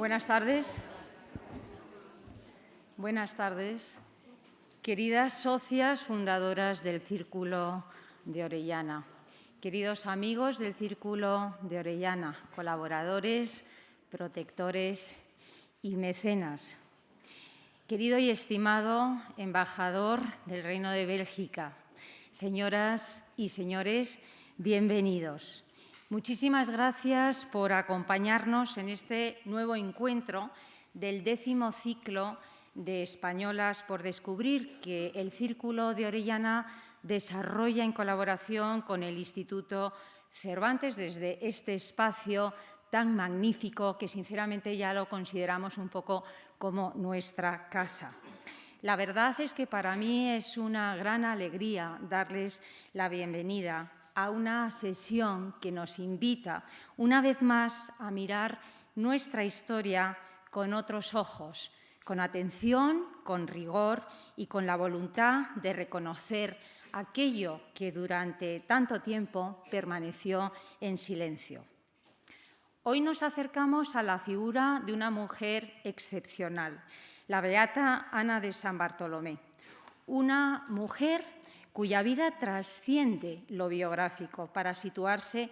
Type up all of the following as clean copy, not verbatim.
Buenas tardes. Buenas tardes, queridas socias fundadoras del Círculo de Orellana, queridos amigos del Círculo de Orellana, colaboradores, protectores y mecenas, querido y estimado embajador del Reino de Bélgica, señoras y señores, bienvenidos. Muchísimas gracias por acompañarnos en este nuevo encuentro del 10º ciclo de Españolas por Descubrir que el Círculo de Orellana desarrolla en colaboración con el Instituto Cervantes desde este espacio tan magnífico que sinceramente ya lo consideramos un poco como nuestra casa. La verdad es que para mí es una gran alegría darles la bienvenida a una sesión que nos invita una vez más a mirar nuestra historia con otros ojos, con atención, con rigor y con la voluntad de reconocer aquello que durante tanto tiempo permaneció en silencio. Hoy nos acercamos a la figura de una mujer excepcional, la beata Ana de San Bartolomé, una mujer cuya vida trasciende lo biográfico para situarse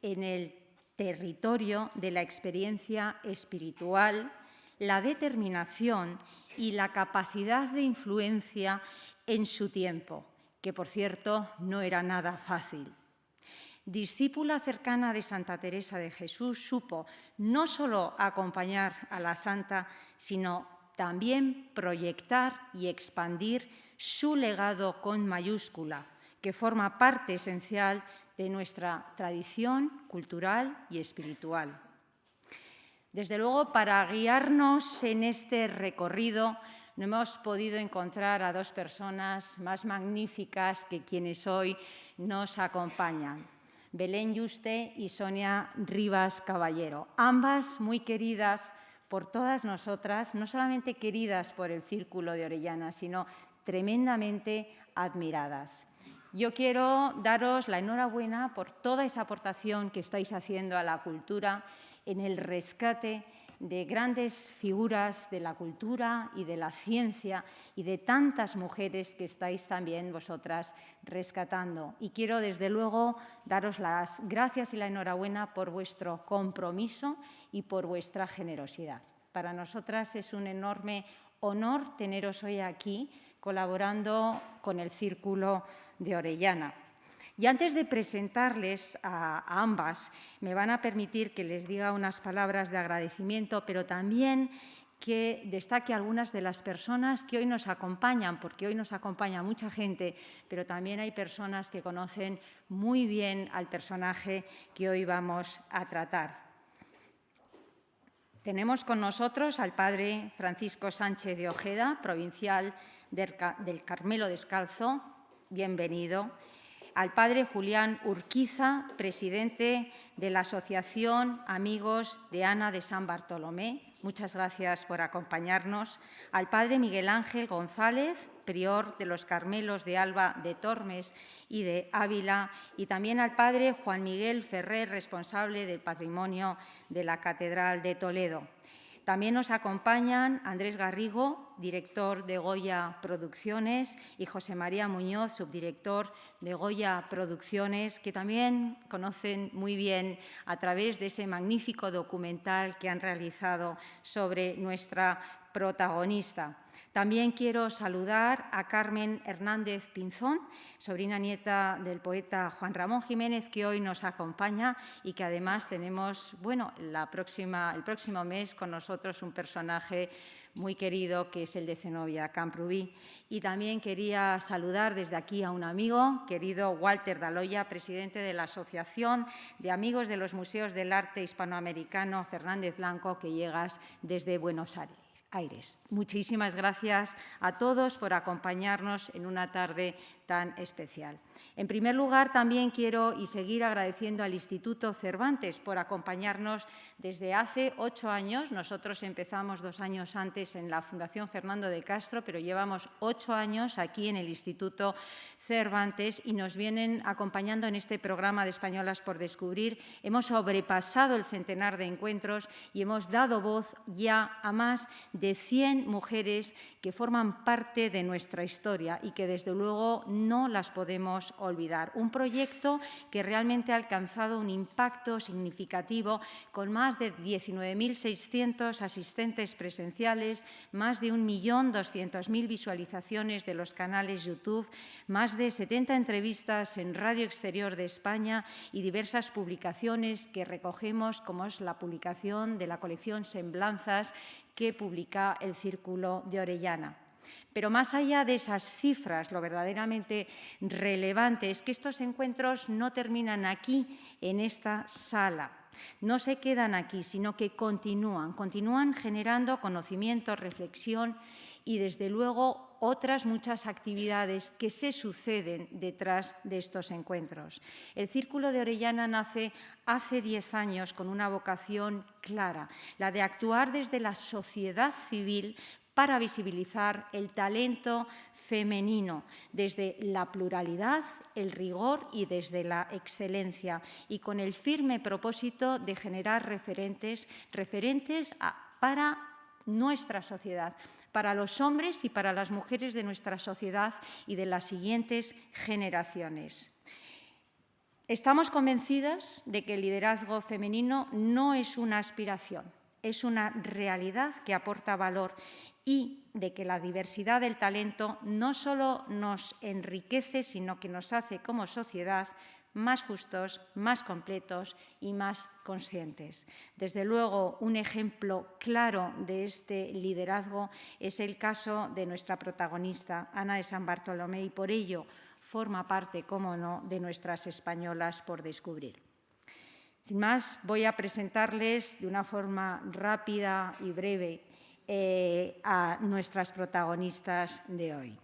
en el territorio de la experiencia espiritual, la determinación y la capacidad de influencia en su tiempo, que, por cierto, no era nada fácil. Discípula cercana de Santa Teresa de Jesús, supo no solo acompañar a la santa, sino también proyectar y expandir su legado con mayúscula, que forma parte esencial de nuestra tradición cultural y espiritual. Desde luego, para guiarnos en este recorrido, no hemos podido encontrar a dos personas más magníficas que quienes hoy nos acompañan, Belén Yuste y Sonia Rivas Caballero, ambas muy queridas por todas nosotras, no solamente queridas por el Círculo de Orellana, sino tremendamente admiradas. Yo quiero daros la enhorabuena por toda esa aportación que estáis haciendo a la cultura en el rescate de grandes figuras de la cultura y de la ciencia y de tantas mujeres que estáis también vosotras rescatando. Y quiero, desde luego, daros las gracias y la enhorabuena por vuestro compromiso y por vuestra generosidad. Para nosotras es un enorme honor teneros hoy aquí colaborando con el Círculo de Orellana. Y antes de presentarles a ambas, me van a permitir que les diga unas palabras de agradecimiento, pero también que destaque algunas de las personas que hoy nos acompañan, porque hoy nos acompaña mucha gente, pero también hay personas que conocen muy bien al personaje que hoy vamos a tratar. Tenemos con nosotros al padre Francisco Sánchez de Ojeda, provincial del Carmelo Descalzo, bienvenido. Al padre Julián Urquiza, presidente de la Asociación Amigos de Ana de San Bartolomé. Muchas gracias por acompañarnos. Al padre Miguel Ángel González, prior de los Carmelos de Alba de Tormes y de Ávila, y también al padre Juan Miguel Ferrer, responsable del patrimonio de la Catedral de Toledo. También nos acompañan Andrés Garrigo, director de Goya Producciones, y José María Muñoz, subdirector de Goya Producciones, que también conocen muy bien a través de ese magnífico documental que han realizado sobre nuestra protagonista. También quiero saludar a Carmen Hernández Pinzón, sobrina nieta del poeta Juan Ramón Jiménez, que hoy nos acompaña y que además tenemos, el próximo mes con nosotros un personaje muy querido, que es el de Zenobia Camprubí. Y también quería saludar desde aquí a un amigo, querido Walter Daloya, presidente de la Asociación de Amigos de los Museos del Arte Hispanoamericano Fernández Blanco, que llegas desde Buenos Aires. aires. Muchísimas gracias a todos por acompañarnos en una tarde tan especial. En primer lugar, también quiero seguir agradeciendo al Instituto Cervantes por acompañarnos desde hace 8 años. Nosotros empezamos 2 años antes en la Fundación Fernando de Castro, pero llevamos 8 años aquí en el Instituto Cervantes y nos vienen acompañando en este programa de Españolas por Descubrir. Hemos sobrepasado el centenar de encuentros y hemos dado voz ya a más de 100 mujeres que forman parte de nuestra historia y que desde luego no las podemos olvidar. Un proyecto que realmente ha alcanzado un impacto significativo con más de 19.600 asistentes presenciales, más de 1.200.000 visualizaciones de los canales YouTube, más de 70 entrevistas en Radio Exterior de España y diversas publicaciones que recogemos, como es la publicación de la colección Semblanzas que publica el Círculo de Orellana. Pero más allá de esas cifras, lo verdaderamente relevante es que estos encuentros no terminan aquí, en esta sala. No se quedan aquí, sino que continúan generando conocimiento, reflexión y, desde luego, otras muchas actividades que se suceden detrás de estos encuentros. El Círculo de Orellana nace hace 10 años con una vocación clara, la de actuar desde la sociedad civil para visibilizar el talento femenino desde la pluralidad, el rigor y desde la excelencia, y con el firme propósito de generar referentes para nuestra sociedad, para los hombres y para las mujeres de nuestra sociedad y de las siguientes generaciones. Estamos convencidas de que el liderazgo femenino no es una aspiración, es una realidad que aporta valor y de que la diversidad del talento no solo nos enriquece, sino que nos hace como sociedad más justos, más completos y más conscientes. Desde luego, un ejemplo claro de este liderazgo es el caso de nuestra protagonista, Ana de San Bartolomé, y por ello forma parte, cómo no, de nuestras Españolas por Descubrir. Sin más, voy a presentarles de una forma rápida y breve a nuestras protagonistas de hoy.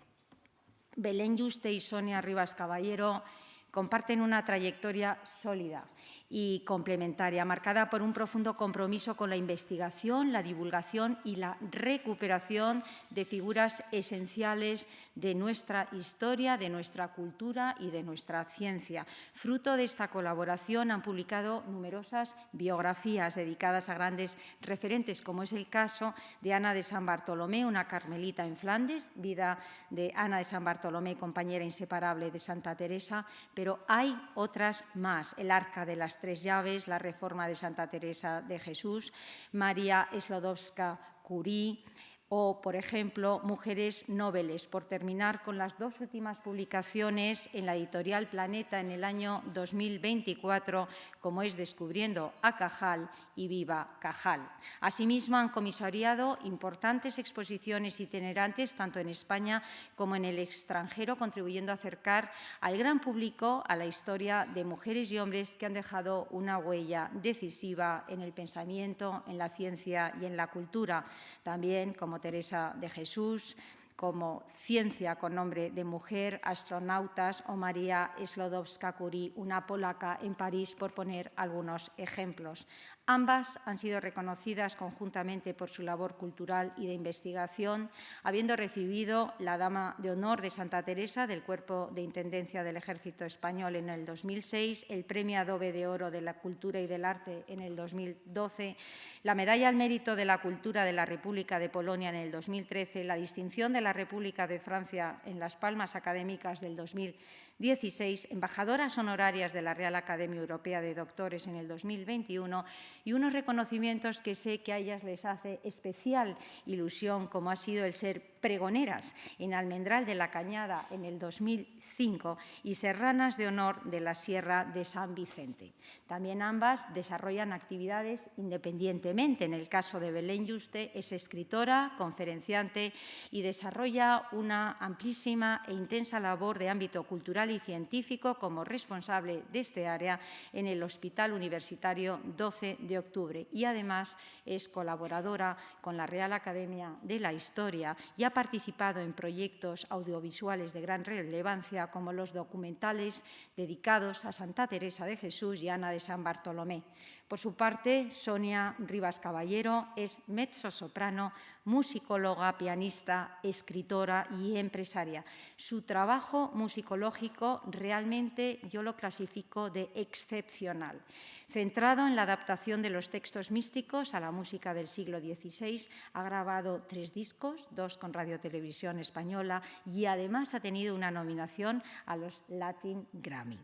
Belén Yuste y Sonia Rivas Caballero comparten una trayectoria sólida y complementaria, marcada por un profundo compromiso con la investigación, la divulgación y la recuperación de figuras esenciales de nuestra historia, de nuestra cultura y de nuestra ciencia. Fruto de esta colaboración han publicado numerosas biografías dedicadas a grandes referentes, como es el caso de Ana de San Bartolomé, una carmelita en Flandes, vida de Ana de San Bartolomé, compañera inseparable de Santa Teresa, pero hay otras más: el Arca de las Tres Llaves, la Reforma de Santa Teresa de Jesús, María Sklodowska-Curie o, por ejemplo, Mujeres Nobles, por terminar con las 2 últimas publicaciones en la editorial Planeta en el año 2024, como es Descubriendo a Cajal y Viva Cajal. Asimismo, han comisariado importantes exposiciones itinerantes, tanto en España como en el extranjero, contribuyendo a acercar al gran público a la historia de mujeres y hombres que han dejado una huella decisiva en el pensamiento, en la ciencia y en la cultura. También, como Teresa de Jesús, como Ciencia con nombre de mujer, Astronautas o María Sklodowska-Curie, una polaca en París, por poner algunos ejemplos. Ambas han sido reconocidas conjuntamente por su labor cultural y de investigación, habiendo recibido la Dama de Honor de Santa Teresa del Cuerpo de Intendencia del Ejército Español en el 2006, el Premio Adobe de Oro de la Cultura y del Arte en el 2012, la Medalla al Mérito de la Cultura de la República de Polonia en el 2013, la Distinción de la República de Francia en las Palmas Académicas del 2016, embajadoras honorarias de la Real Academia Europea de Doctores en el 2021 y unos reconocimientos que sé que a ellas les hace especial ilusión, como ha sido el ser pregoneras en Almendral de la Cañada en el 2005 y Serranas de Honor de la Sierra de San Vicente. También ambas desarrollan actividades independientemente. En el caso de Belén Yuste es escritora, conferenciante y desarrolla una amplísima e intensa labor de ámbito cultural y científico como responsable de este área en el Hospital Universitario 12 de Octubre y además es colaboradora con la Real Academia de la Historia y ha participado en proyectos audiovisuales de gran relevancia como los documentales dedicados a Santa Teresa de Jesús y Ana de San Bartolomé. Por su parte, Sonia Rivas Caballero es mezzosoprano, musicóloga, pianista, escritora y empresaria. Su trabajo musicológico realmente yo lo clasifico de excepcional. Centrado en la adaptación de los textos místicos a la música del siglo XVI, ha grabado 3 discos, 2 con Radio Televisión Española y además ha tenido una nominación a los Latin Grammy.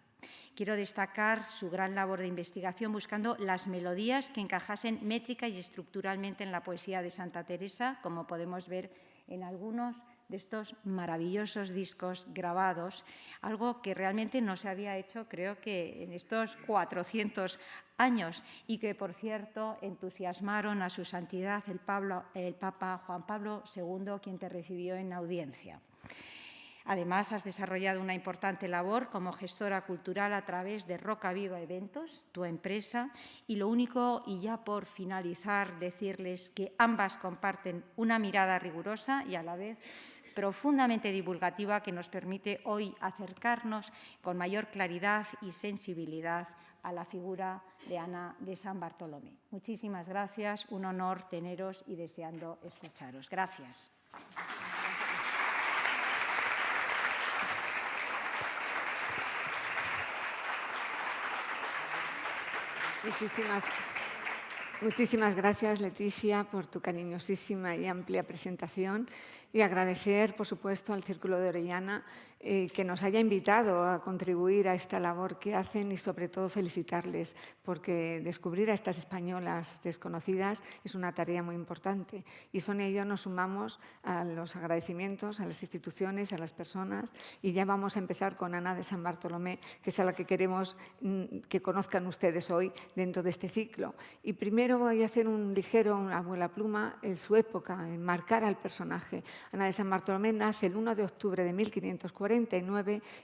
Quiero destacar su gran labor de investigación buscando las melodías que encajasen métrica y estructuralmente en la poesía de Santa Teresa, como podemos ver en algunos de estos maravillosos discos grabados, algo que realmente no se había hecho, creo que en estos 400 años y que, por cierto, entusiasmaron a su santidad el Papa Juan Pablo II, quien te recibió en audiencia. Además, has desarrollado una importante labor como gestora cultural a través de Roca Viva Eventos, tu empresa, y lo único, y ya por finalizar, decirles que ambas comparten una mirada rigurosa y a la vez profundamente divulgativa que nos permite hoy acercarnos con mayor claridad y sensibilidad a la figura de Ana de San Bartolomé. Muchísimas gracias, un honor teneros y deseando escucharos. Gracias. Muchísimas gracias, Leticia, por tu cariñosísima y amplia presentación y agradecer, por supuesto, al Círculo de Orellana que nos haya invitado a contribuir a esta labor que hacen y, sobre todo, felicitarles, porque descubrir a estas españolas desconocidas es una tarea muy importante. Y Sonia y yo nos sumamos a los agradecimientos a las instituciones, a las personas, y ya vamos a empezar con Ana de San Bartolomé, que es a la que queremos que conozcan ustedes hoy dentro de este ciclo. Y primero voy a hacer un ligero, una abuela pluma, en su época, enmarcar al personaje. Ana de San Bartolomé nace el 1 de octubre de 1549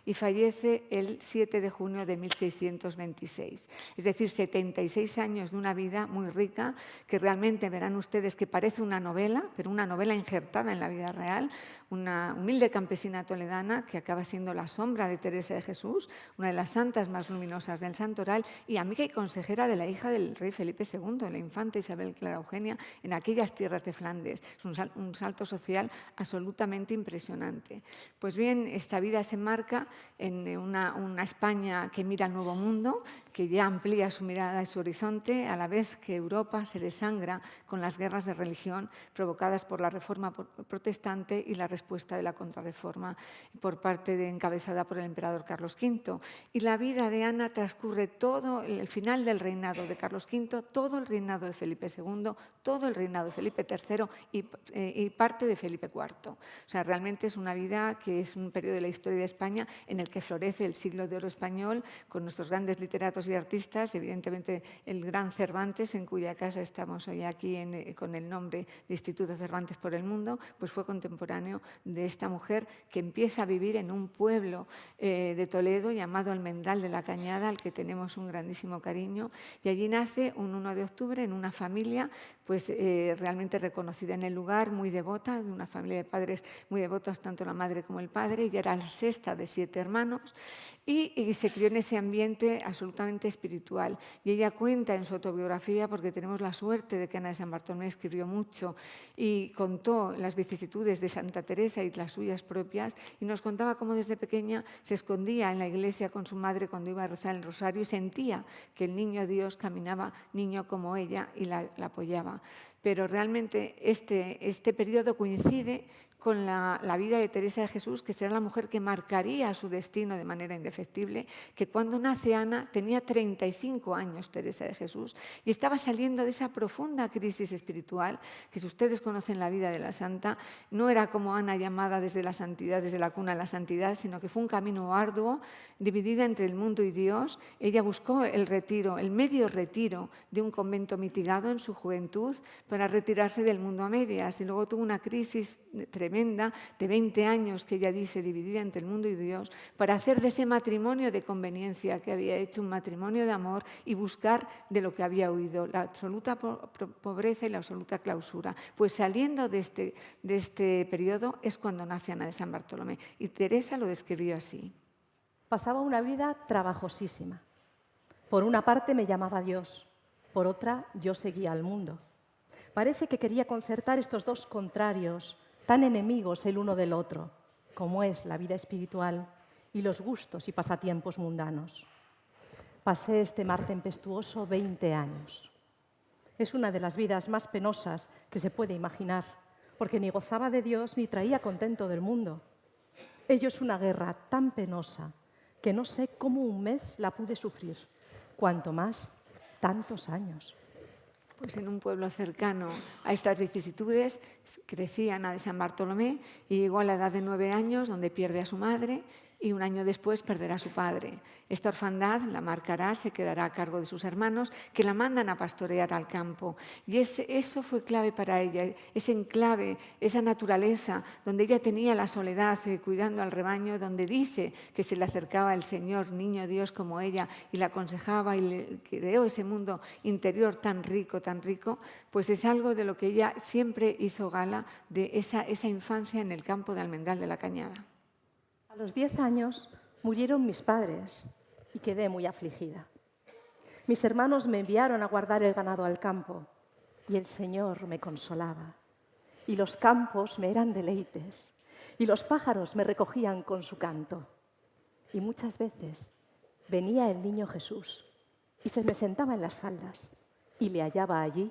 y fallece el 7 de junio de 1626. Es decir, 76 años de una vida muy rica, que realmente verán ustedes que parece una novela, pero una novela injertada en la vida real, una humilde campesina toledana que acaba siendo la sombra de Teresa de Jesús, una de las santas más luminosas del Santoral y amiga y consejera de la hija del rey Felipe II, la infanta Isabel Clara Eugenia, en aquellas tierras de Flandes. Es un salto social absolutamente impresionante. Pues bien, esta vida se marca en una España que mira al Nuevo Mundo, que ya amplía su mirada y su horizonte, a la vez que Europa se desangra con las guerras de religión provocadas por la Reforma protestante y la respuesta de la Contrarreforma por parte encabezada por el emperador Carlos V. Y la vida de Ana transcurre todo el final del reinado de Carlos V, todo el reinado de Felipe II, todo el reinado de Felipe III y parte de Felipe IV. O sea, realmente es una vida que es un periodo de la historia de España en el que florece el siglo de oro español con nuestros grandes literatos y artistas, evidentemente el gran Cervantes, en cuya casa estamos hoy aquí con el nombre de Instituto Cervantes por el Mundo, pues fue contemporáneo de esta mujer que empieza a vivir en un pueblo de Toledo llamado Almendral de la Cañada, al que tenemos un grandísimo cariño, y allí nace un 1 de octubre en una familia pues realmente reconocida en el lugar, muy devota, de una familia de padres muy devotos, tanto la madre como el padre. Ella era la sexta de 7 hermanos y se crió en ese ambiente absolutamente espiritual. Y ella cuenta en su autobiografía, porque tenemos la suerte de que Ana de San Bartolomé escribió mucho y contó las vicisitudes de Santa Teresa y las suyas propias, y nos contaba cómo desde pequeña se escondía en la iglesia con su madre cuando iba a rezar el rosario y sentía que el niño Dios caminaba niño como ella y la apoyaba. pero realmente este periodo coincide con la vida de Teresa de Jesús, que será la mujer que marcaría su destino de manera indefectible, que cuando nace Ana tenía 35 años Teresa de Jesús y estaba saliendo de esa profunda crisis espiritual, que si ustedes conocen la vida de la santa, no era como Ana llamada desde la santidad, desde la cuna a la santidad, sino que fue un camino arduo, dividida entre el mundo y Dios. Ella buscó el retiro, el medio retiro de un convento mitigado en su juventud para retirarse del mundo a medias, y luego tuvo una crisis tremenda de 20 años que ella dice dividida entre el mundo y Dios, para hacer de ese matrimonio de conveniencia que había hecho un matrimonio de amor y buscar de lo que había huido, la absoluta pobreza y la absoluta clausura. Pues saliendo de este periodo es cuando nace Ana de San Bartolomé, y Teresa lo describió así. Pasaba una vida trabajosísima. Por una parte me llamaba Dios, por otra yo seguía al mundo. Parece que quería concertar estos dos contrarios, tan enemigos el uno del otro, como es la vida espiritual y los gustos y pasatiempos mundanos. Pasé este mar tempestuoso 20 años. Es una de las vidas más penosas que se puede imaginar, porque ni gozaba de Dios ni traía contento del mundo. Ello es una guerra tan penosa que no sé cómo un mes la pude sufrir, cuanto más tantos años. Pues en un pueblo cercano a estas vicisitudes crecía Ana de San Bartolomé y llegó a la edad de 9 años, donde pierde a su madre y un año después perderá a su padre. Esta orfandad la marcará, se quedará a cargo de sus hermanos, que la mandan a pastorear al campo. Y eso fue clave para ella, ese enclave, esa naturaleza, donde ella tenía la soledad cuidando al rebaño, donde dice que se le acercaba el Señor, niño Dios como ella, y la aconsejaba y le creó ese mundo interior tan rico, pues es algo de lo que ella siempre hizo gala, de esa infancia en el campo de Almendral de la Cañada. A los 10 años murieron mis padres y quedé muy afligida. Mis hermanos me enviaron a guardar el ganado al campo y el Señor me consolaba. Y los campos me eran deleites y los pájaros me recogían con su canto. Y muchas veces venía el niño Jesús y se me sentaba en las faldas y le hallaba allí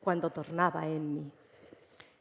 cuando tornaba en mí.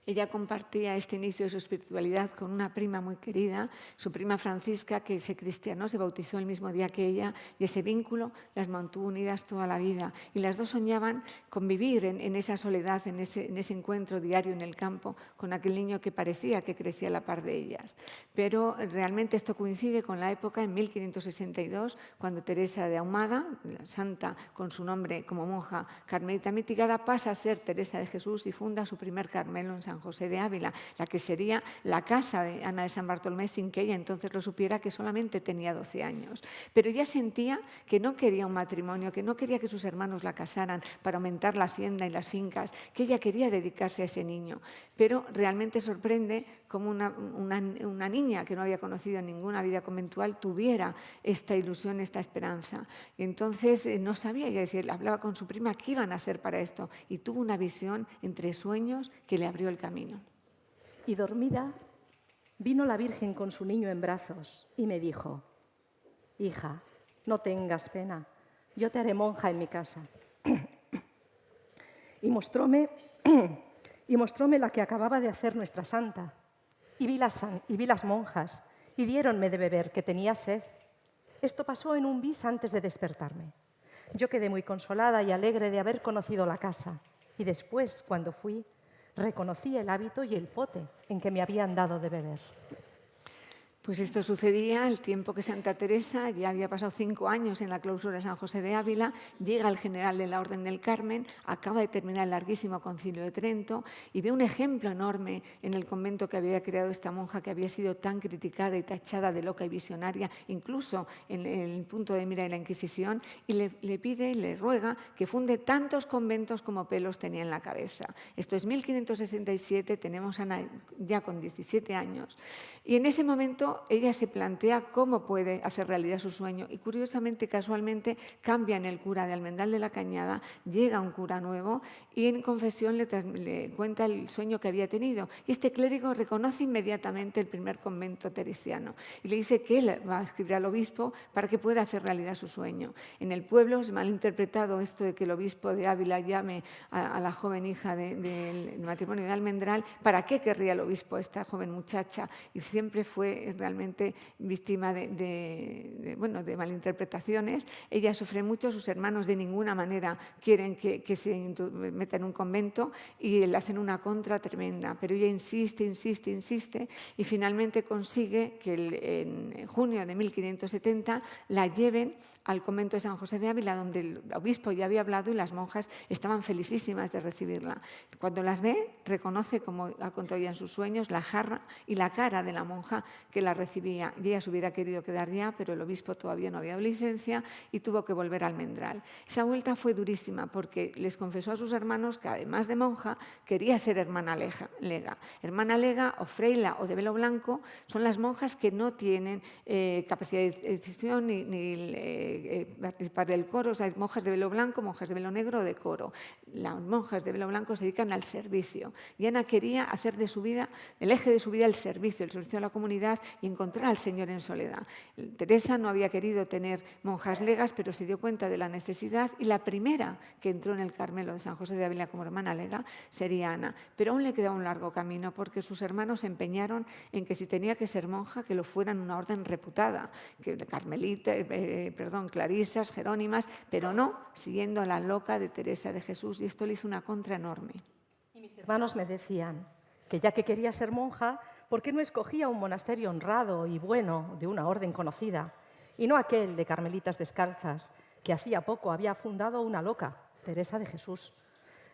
Ella compartía este inicio de su espiritualidad con una prima muy querida, su prima Francisca, que se cristianó, se bautizó el mismo día que ella, y ese vínculo las mantuvo unidas toda la vida. Y las dos soñaban con vivir en esa soledad, en ese encuentro diario en el campo con aquel niño que parecía que crecía a la par de ellas. Pero realmente esto coincide con la época en 1562, cuando Teresa de Ahumada, la santa con su nombre como monja carmelita mitigada, pasa a ser Teresa de Jesús y funda su primer Carmelo en San José de Ávila, la que sería la casa de Ana de San Bartolomé, sin que ella entonces lo supiera, que solamente tenía 12 años. Pero ella sentía que no quería un matrimonio, que no quería que sus hermanos la casaran para aumentar la hacienda y las fincas, que ella quería dedicarse a ese niño. Pero realmente sorprende cómo una niña que no había conocido ninguna vida conventual tuviera esta ilusión, esta esperanza. Entonces no sabía, ella decía, hablaba con su prima qué iban a hacer para esto, y tuvo una visión entre sueños que le abrió el camino. Y dormida, vino la Virgen con su niño en brazos y me dijo: hija, no tengas pena, yo te haré monja en mi casa. Y mostróme la que acababa de hacer nuestra santa. Y vi las monjas y diéronme de beber, que tenía sed. Esto pasó en un bis antes de despertarme. Yo quedé muy consolada y alegre de haber conocido la casa. Y después, cuando fui, reconocí el hábito y el pote en que me habían dado de beber. Pues esto sucedía el tiempo que Santa Teresa, ya había pasado 5 años en la clausura de San José de Ávila, llega al general de la Orden del Carmen, acaba de terminar el larguísimo Concilio de Trento y ve un ejemplo enorme en el convento que había creado esta monja, que había sido tan criticada y tachada de loca y visionaria, incluso en el punto de mira de la Inquisición, y le pide y le ruega que funde tantos conventos como pelos tenía en la cabeza. Esto es 1567, tenemos a Ana ya con 17 años, y en ese momento momento ella se plantea cómo puede hacer realidad su sueño y curiosamente, casualmente, cambian el cura de Almendral de la Cañada, llega un cura nuevo y en confesión le cuenta el sueño que había tenido. Y este clérigo reconoce inmediatamente el primer convento teresiano y le dice que él va a escribir al obispo para que pueda hacer realidad su sueño. En el pueblo es malinterpretado esto de que el obispo de Ávila llame a la joven hija del matrimonio de Almendral. ¿Para qué querría el obispo a esta joven muchacha? Y siempre fue realmente víctima de malinterpretaciones. Ella sufre mucho, sus hermanos de ninguna manera quieren que se meta en un convento y le hacen una contra tremenda, pero ella insiste y finalmente consigue que en junio de 1570 la lleven al convento de San José de Ávila, donde el obispo ya había hablado y las monjas estaban felicísimas de recibirla. Cuando las ve, reconoce, como ha contado ella en sus sueños, la jarra y la cara de la monja que la recibía. Y ella se hubiera querido quedar ya, pero el obispo todavía no había dado licencia y tuvo que volver a Almendral. Esa vuelta fue durísima porque les confesó a sus hermanos que además de monja quería ser hermana lega. Hermana lega o freila o de velo blanco son las monjas que no tienen capacidad de decisión ni participar del coro. O sea, hay monjas de velo blanco, monjas de velo negro o de coro. Las monjas de velo blanco se dedican al servicio. Y Ana quería hacer de su vida, el eje de su vida, el servicio a la comunidad y encontrar al Señor en soledad. Teresa no había querido tener monjas legas, pero se dio cuenta de la necesidad y la primera que entró en el Carmelo de San José de Ávila como hermana lega sería Ana. Pero aún le quedaba un largo camino porque sus hermanos se empeñaron en que si tenía que ser monja, que lo fuera en una orden reputada, que clarisas, jerónimas, pero no siguiendo a la loca de Teresa de Jesús, y esto le hizo una contra enorme. Y mis hermanos me decían que ya que quería ser monja, ¿por qué no escogía un monasterio honrado y bueno de una orden conocida y no aquel de carmelitas descalzas que hacía poco había fundado una loca, Teresa de Jesús,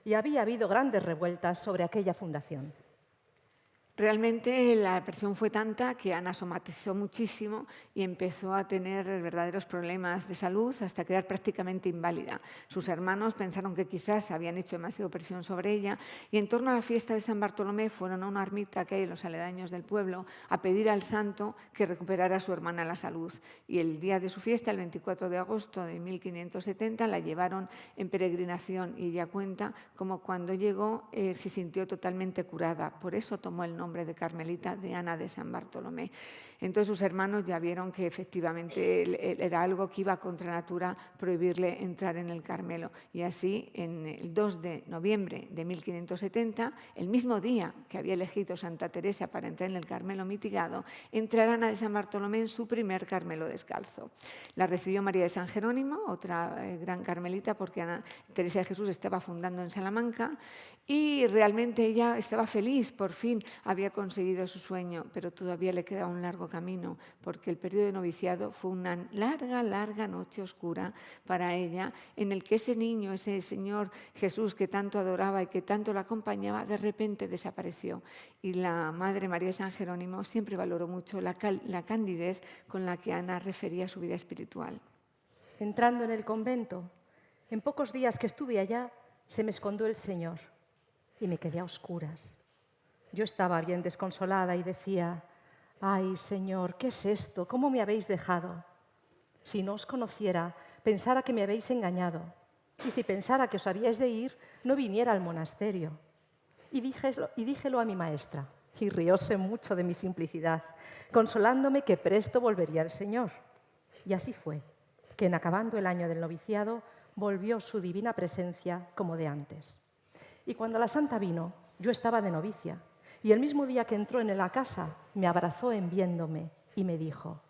y había habido grandes revueltas sobre aquella fundación? Realmente la presión fue tanta que Ana somatizó muchísimo y empezó a tener verdaderos problemas de salud hasta quedar prácticamente inválida. Sus hermanos pensaron que quizás habían hecho demasiada presión sobre ella y en torno a la fiesta de San Bartolomé fueron a una ermita que hay en los aledaños del pueblo a pedir al santo que recuperara a su hermana la salud. Y el día de su fiesta, el 24 de agosto de 1570, la llevaron en peregrinación y ella cuenta como cuando llegó se sintió totalmente curada. Por eso tomó el nombre de Carmelita de Ana de San Bartolomé. Entonces sus hermanos ya vieron que efectivamente era algo que iba contra natura prohibirle entrar en el Carmelo. Y así, en el 2 de noviembre de 1570, el mismo día que había elegido Santa Teresa para entrar en el Carmelo mitigado, entrará Ana de San Bartolomé en su primer Carmelo descalzo. La recibió María de San Jerónimo, otra gran carmelita, porque Teresa de Jesús estaba fundando en Salamanca y realmente ella estaba feliz, por fin había conseguido su sueño, pero todavía le quedaba un largo camino, porque el periodo de noviciado fue una larga noche oscura para ella, en el que ese niño, ese Señor Jesús que tanto adoraba y que tanto la acompañaba, de repente desapareció. Y la Madre María de San Jerónimo siempre valoró mucho la candidez con la que Ana refería su vida espiritual. Entrando en el convento, en pocos días que estuve allá, se me escondió el Señor y me quedé a oscuras. Yo estaba bien desconsolada y decía: «Ay, Señor, ¿qué es esto? ¿Cómo me habéis dejado? Si no os conociera, pensara que me habéis engañado. Y si pensara que os habíais de ir, no viniera al monasterio». Y díjelo a mi maestra, y rióse mucho de mi simplicidad, consolándome que presto volvería el Señor. Y así fue, que en acabando el año del noviciado, volvió su divina presencia como de antes. Y cuando la santa vino, yo estaba de novicia, y el mismo día que entró en la casa, me abrazó en viéndome y me dijo: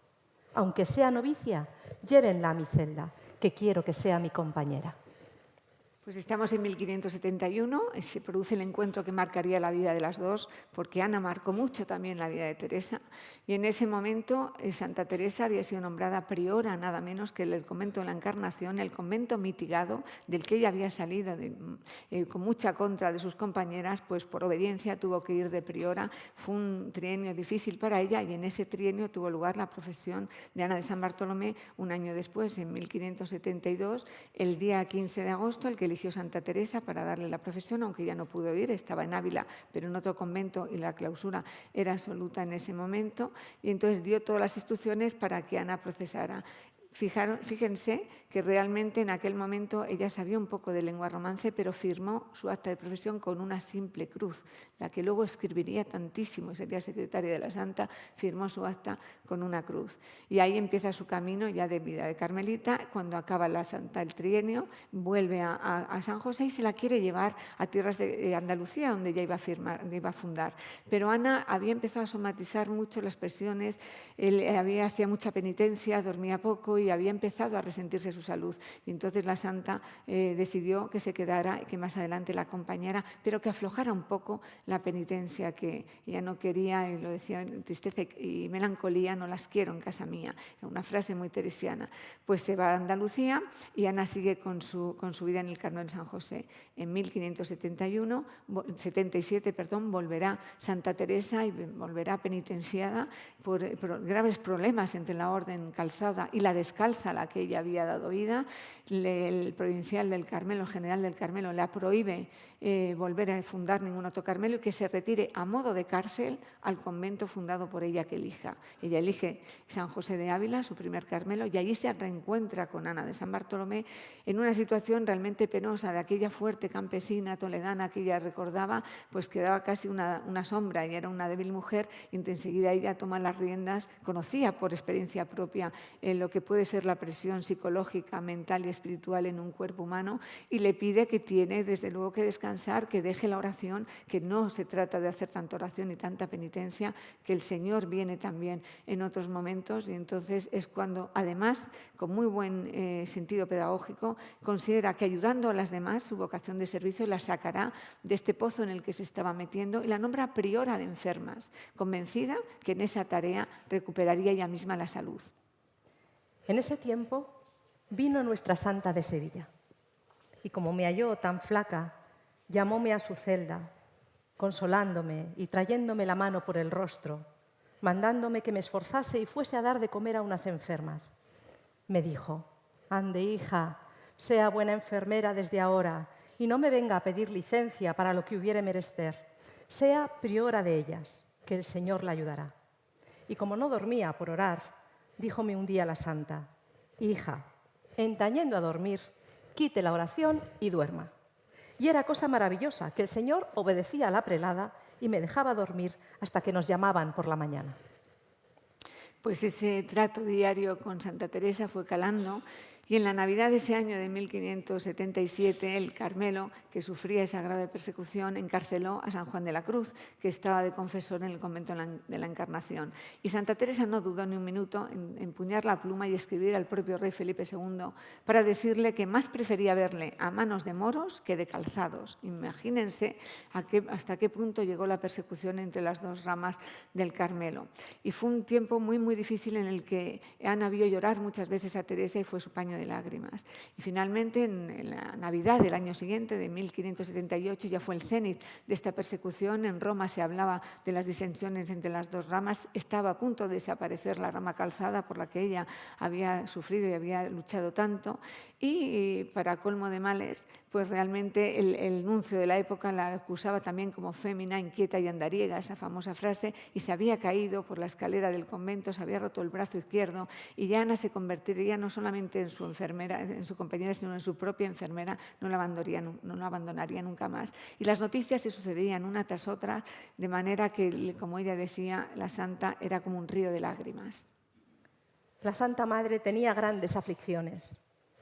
«Aunque sea novicia, llévenla a mi celda, que quiero que sea mi compañera». Pues estamos en 1571, se produce el encuentro que marcaría la vida de las dos, porque Ana marcó mucho también la vida de Teresa, y en ese momento Santa Teresa había sido nombrada priora, nada menos que el convento de la Encarnación, el convento mitigado, del que ella había salido con mucha contra de sus compañeras, pues por obediencia tuvo que ir de priora. Fue un trienio difícil para ella, y en ese trienio tuvo lugar la profesión de Ana de San Bartolomé un año después, en 1572, el día 15 de agosto, el que eligió Santa Teresa para darle la profesión, aunque ya no pudo ir, estaba en Ávila, pero en otro convento y la clausura era absoluta en ese momento, y entonces dio todas las instrucciones para que Ana procesara. Fíjense que realmente en aquel momento ella sabía un poco de lengua romance, pero firmó su acta de profesión con una simple cruz, la que luego escribiría tantísimo, sería secretaria de la Santa, firmó su acta con una cruz. Y ahí empieza su camino ya de vida de carmelita. Cuando acaba la Santa el trienio, vuelve a San José y se la quiere llevar a tierras de Andalucía, donde ella iba a fundar. Pero Ana había empezado a somatizar mucho las presiones, hacía mucha penitencia, dormía poco y había empezado a resentirse su salud. Y entonces la Santa decidió que se quedara y que más adelante la acompañara, pero que aflojara un poco la penitencia, que ella no quería, y lo decía, tristeza y melancolía no las quiero en casa mía. Era una frase muy teresiana. Pues se va a Andalucía y Ana sigue con su vida en el Carmelo de San José. En 1577 volverá Santa Teresa y volverá penitenciada por graves problemas entre la orden calzada y la descalza a la que ella había dado vida. El provincial del Carmelo, el general del Carmelo, la prohíbe volver a fundar ningún otro Carmelo y que se retire a modo de cárcel al convento fundado por ella que elija. Ella elige San José de Ávila, su primer Carmelo, y allí se reencuentra con Ana de San Bartolomé en una situación realmente penosa, de aquella fuerte campesina toledana que ella recordaba, pues quedaba casi una sombra y era una débil mujer, y enseguida ella toma las riendas, conocía por experiencia propia lo que puede ser la presión psicológica, mental y espiritual en un cuerpo humano, y le pide que tiene desde luego que descansar, que deje la oración, que no se trata de hacer tanta oración y tanta penitencia, que el Señor viene también en otros momentos. Y entonces es cuando, además, con muy buen sentido pedagógico, considera que ayudando a las demás, su vocación de servicio la sacará de este pozo en el que se estaba metiendo y la nombra priora de enfermas, convencida que en esa tarea recuperaría ella misma la salud. En ese tiempo vino nuestra Santa de Sevilla y como me halló tan flaca, llamóme a su celda, consolándome y trayéndome la mano por el rostro, mandándome que me esforzase y fuese a dar de comer a unas enfermas. Me dijo: ande, hija, sea buena enfermera desde ahora y no me venga a pedir licencia para lo que hubiere menester. Sea priora de ellas, que el Señor la ayudará. Y como no dormía por orar, díjome un día la Santa: hija, entañendo a dormir, quite la oración y duerma. Y era cosa maravillosa que el Señor obedecía a la prelada y me dejaba dormir hasta que nos llamaban por la mañana. Pues ese trato diario con Santa Teresa fue calando, y en la Navidad de ese año de 1577 el Carmelo, que sufría esa grave persecución, encarceló a San Juan de la Cruz, que estaba de confesor en el convento de la Encarnación. Y Santa Teresa no dudó ni un minuto en empuñar la pluma y escribir al propio rey Felipe II para decirle que más prefería verle a manos de moros que de calzados. Imagínense hasta qué punto llegó la persecución entre las dos ramas del Carmelo. Y fue un tiempo muy, muy difícil en el que Ana vio llorar muchas veces a Teresa y fue su paño de lágrimas. Y finalmente, en la Navidad del año siguiente, de 1578, ya fue el cenit de esta persecución. En Roma se hablaba de las disensiones entre las dos ramas. Estaba a punto de desaparecer la rama calzada por la que ella había sufrido y había luchado tanto. Y para colmo de males, pues realmente el nuncio de la época la acusaba también como fémina, inquieta y andariega, esa famosa frase, y se había caído por la escalera del convento, se había roto el brazo izquierdo, y ya Ana se convertiría no solamente en su enfermera, en su compañera, sino en su propia enfermera, no la abandonaría nunca más. Y las noticias se sucedían una tras otra, de manera que, como ella decía, la Santa era como un río de lágrimas. La Santa Madre tenía grandes aflicciones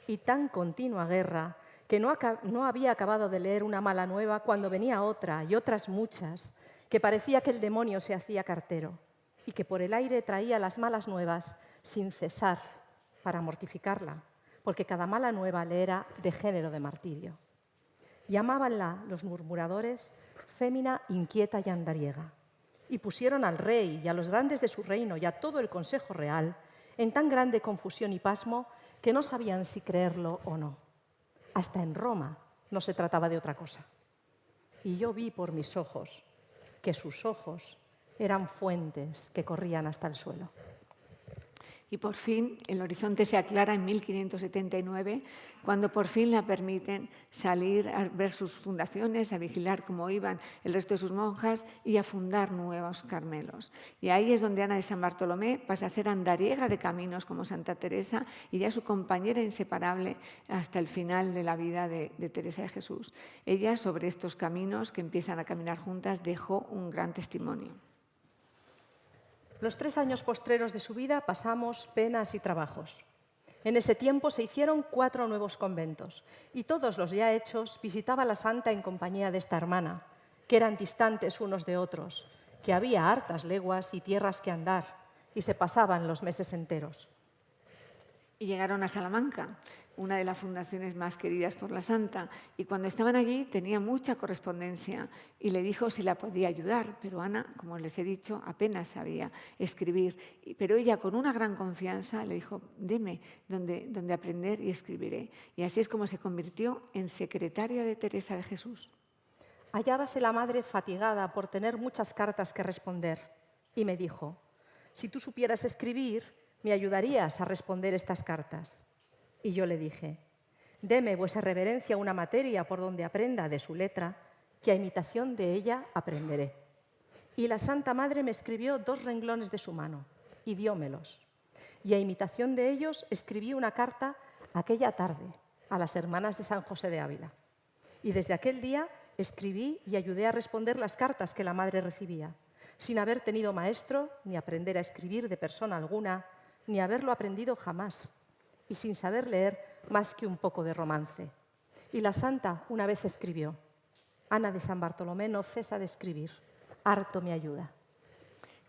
y tan continua guerra que no había acabado de leer una mala nueva cuando venía otra y otras muchas, que parecía que el demonio se hacía cartero y que por el aire traía las malas nuevas sin cesar para mortificarla, porque cada mala nueva le era de género de martirio. Llamábanla los murmuradores fémina inquieta y andariega, y pusieron al rey y a los grandes de su reino y a todo el consejo real en tan grande confusión y pasmo que no sabían si creerlo o no. Hasta en Roma no se trataba de otra cosa. Y yo vi por mis ojos que sus ojos eran fuentes que corrían hasta el suelo. Y por fin el horizonte se aclara en 1579, cuando por fin la permiten salir a ver sus fundaciones, a vigilar cómo iban el resto de sus monjas y a fundar nuevos Carmelos. Y ahí es donde Ana de San Bartolomé pasa a ser andariega de caminos como Santa Teresa y ya su compañera inseparable hasta el final de la vida de Teresa de Jesús. Ella, sobre estos caminos que empiezan a caminar juntas, dejó un gran testimonio. Los 3 años postreros de su vida pasamos penas y trabajos. En ese tiempo se hicieron 4 nuevos conventos y todos los ya hechos visitaba la santa en compañía de esta hermana, que eran distantes unos de otros, que había hartas leguas y tierras que andar y se pasaban los meses enteros. Y llegaron a Salamanca, una de las fundaciones más queridas por la santa, y cuando estaban allí tenía mucha correspondencia y le dijo si la podía ayudar, pero Ana, como les he dicho, apenas sabía escribir, pero ella con una gran confianza le dijo, deme donde aprender y escribiré. Y así es como se convirtió en secretaria de Teresa de Jesús. Hallábase la madre fatigada por tener muchas cartas que responder y me dijo, si tú supieras escribir, me ayudarías a responder estas cartas. Y yo le dije, deme vuesa reverencia una materia por donde aprenda de su letra, que a imitación de ella aprenderé. Y la Santa Madre me escribió 2 renglones de su mano y diómelos. Y a imitación de ellos escribí una carta aquella tarde a las hermanas de San José de Ávila. Y desde aquel día escribí y ayudé a responder las cartas que la Madre recibía, sin haber tenido maestro, ni aprender a escribir de persona alguna, ni haberlo aprendido jamás, y sin saber leer más que un poco de romance. Y la santa una vez escribió, Ana de San Bartolomé no cesa de escribir, harto me ayuda.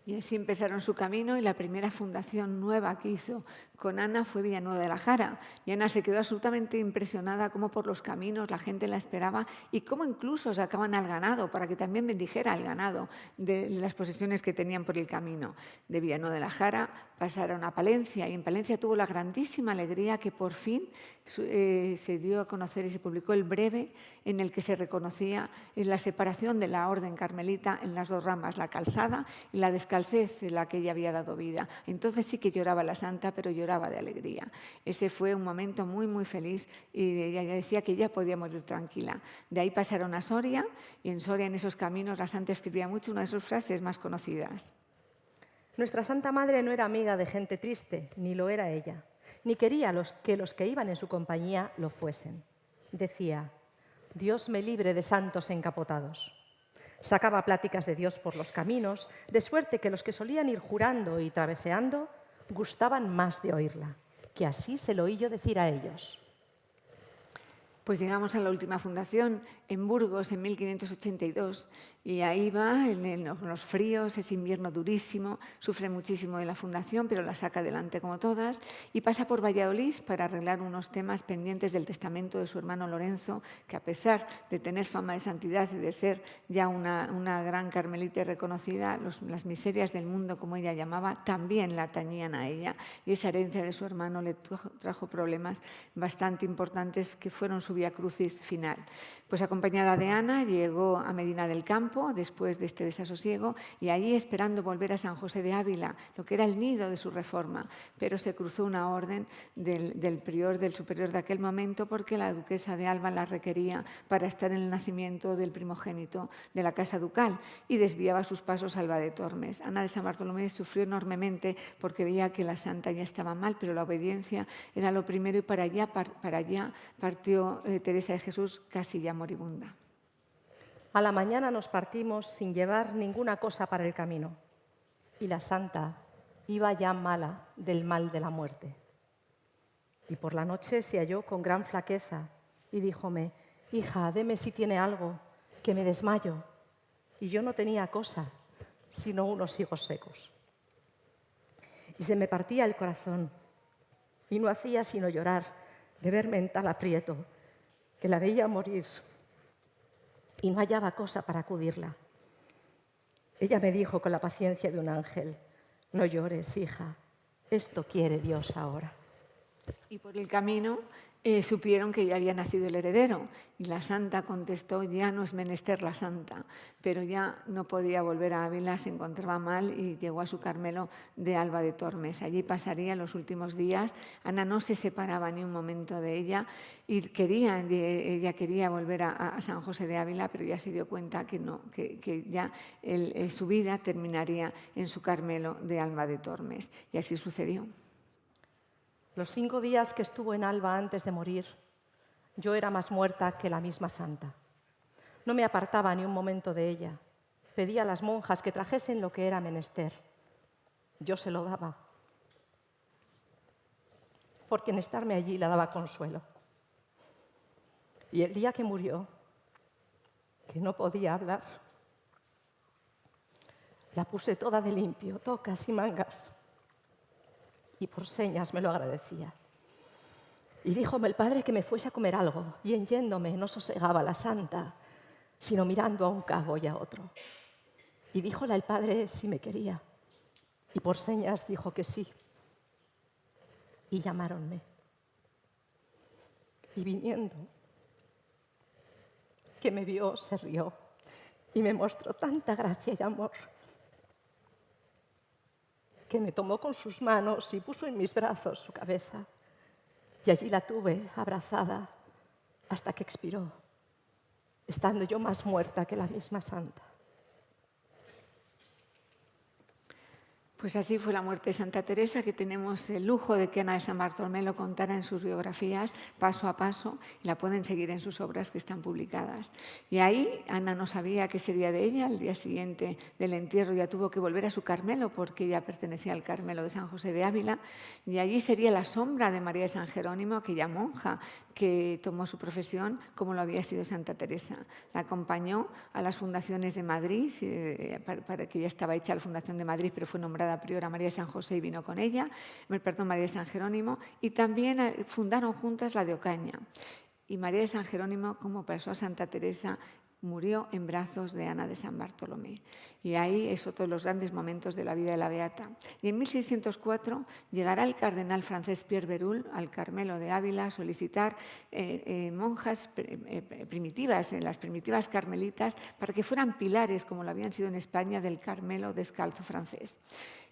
Y así empezaron su camino y la primera fundación nueva que hizo con Ana fue Villanueva de la Jara. Y Ana se quedó absolutamente impresionada cómo por los caminos la gente la esperaba y cómo incluso sacaban al ganado para que también bendijera al ganado de las posesiones que tenían por el camino. De Villanueva de la Jara pasaron a Palencia y en Palencia tuvo la grandísima alegría que por fin se dio a conocer y se publicó el breve en el que se reconocía la separación de la orden carmelita en las 2 ramas, la calzada y la descalcez en la que ella había dado vida. Entonces sí que lloraba la santa, pero lloraba de alegría. Ese fue un momento muy, muy feliz y ella decía que ella podía morir tranquila. De ahí pasaron a Soria y en Soria, en esos caminos, la santa escribía mucho una de sus frases más conocidas. Nuestra Santa Madre no era amiga de gente triste, ni lo era ella, ni quería que los que iban en su compañía lo fuesen. Decía, Dios me libre de santos encapotados. Sacaba pláticas de Dios por los caminos, de suerte que los que solían ir jurando y traveseando gustaban más de oírla, que así se lo oí yo decir a ellos. Pues llegamos a la última fundación en Burgos en 1582 y ahí va en los fríos, ese invierno durísimo, sufre muchísimo de la fundación, pero la saca adelante como todas y pasa por Valladolid para arreglar unos temas pendientes del testamento de su hermano Lorenzo, que a pesar de tener fama de santidad y de ser ya una gran carmelita reconocida, las miserias del mundo, como ella llamaba, también la atañían a ella y esa herencia de su hermano le trajo problemas bastante importantes que fueron su vía crucis final. Pues acompañada de Ana llegó a Medina del Campo después de este desasosiego y allí esperando volver a San José de Ávila, lo que era el nido de su reforma, pero se cruzó una orden del superior de aquel momento porque la duquesa de Alba la requería para estar en el nacimiento del primogénito de la casa ducal y desviaba sus pasos a Alba de Tormes. Ana de San Bartolomé sufrió enormemente porque veía que la santa ya estaba mal, pero la obediencia era lo primero y para allá partió Teresa de Jesús casi ya moribunda. A la mañana nos partimos sin llevar ninguna cosa para el camino y la santa iba ya mala del mal de la muerte. Y por la noche se halló con gran flaqueza y díjome, hija, deme si tiene algo, que me desmayo. Y yo no tenía cosa, sino unos higos secos. Y se me partía el corazón y no hacía sino llorar de verme en tal aprieto, que la veía morir y no hallaba cosa para acudirla. Ella me dijo con la paciencia de un ángel, no llores, hija, esto quiere Dios ahora. Y por el camino supieron que ya había nacido el heredero. Y la santa contestó: ya no es menester la santa. Pero ya no podía volver a Ávila, se encontraba mal y llegó a su Carmelo de Alba de Tormes. Allí pasaría los últimos días. Ana no se separaba ni un momento de ella y ella quería volver a San José de Ávila, pero ya se dio cuenta que no, que ya su vida terminaría en su Carmelo de Alba de Tormes. Y así sucedió. Los 5 días que estuvo en Alba antes de morir, yo era más muerta que la misma santa. No me apartaba ni un momento de ella. Pedía a las monjas que trajesen lo que era menester. Yo se lo daba, porque en estarme allí la daba consuelo. Y el día que murió, que no podía hablar, la puse toda de limpio, tocas y mangas, y por señas me lo agradecía. Y díjome el padre que me fuese a comer algo, y en yéndome no sosegaba la santa, sino mirando a un cabo y a otro. Y díjole al padre si me quería, y por señas dijo que sí. Y llamáronme. Y viniendo, que me vio, se rió, y me mostró tanta gracia y amor, que me tomó con sus manos y puso en mis brazos su cabeza. Y allí la tuve abrazada hasta que expiró, estando yo más muerta que la misma santa. Pues así fue la muerte de Santa Teresa, que tenemos el lujo de que Ana de San Bartolomé lo contara en sus biografías paso a paso, y la pueden seguir en sus obras que están publicadas. Y ahí Ana no sabía qué sería de ella. El día siguiente del entierro ya tuvo que volver a su Carmelo, porque ella pertenecía al Carmelo de San José de Ávila, y allí sería la sombra de María de San Jerónimo, aquella monja que tomó su profesión como lo había sido Santa Teresa. La acompañó a las fundaciones de Madrid, para que ya estaba hecha la fundación de Madrid, pero fue nombrada priora María de San José y vino con ella, María de San Jerónimo, y también fundaron juntas la de Ocaña. Y María de San Jerónimo, como pasó a Santa Teresa, murió en brazos de Ana de San Bartolomé. Y ahí es otro de los grandes momentos de la vida de la beata. Y en 1604 llegará el cardenal francés Pierre Berulle al Carmelo de Ávila a solicitar monjas primitivas, las primitivas carmelitas, para que fueran pilares, como lo habían sido en España, del Carmelo descalzo francés.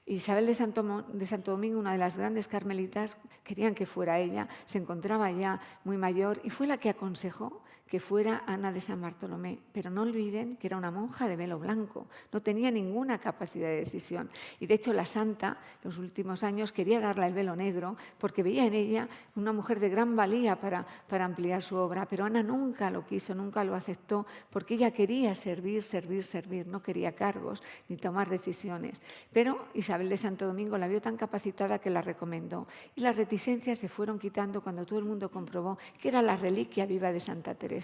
Isabel de Santo Domingo, una de las grandes carmelitas, querían que fuera ella, se encontraba ya muy mayor y fue la que aconsejó que fuera Ana de San Bartolomé. Pero no olviden que era una monja de velo blanco, no tenía ninguna capacidad de decisión. Y de hecho la santa, los últimos años, quería darle el velo negro porque veía en ella una mujer de gran valía para ampliar su obra. Pero Ana nunca lo quiso, nunca lo aceptó, porque ella quería servir, no quería cargos ni tomar decisiones. Pero Isabel de Santo Domingo la vio tan capacitada que la recomendó. Y las reticencias se fueron quitando cuando todo el mundo comprobó que era la reliquia viva de Santa Teresa.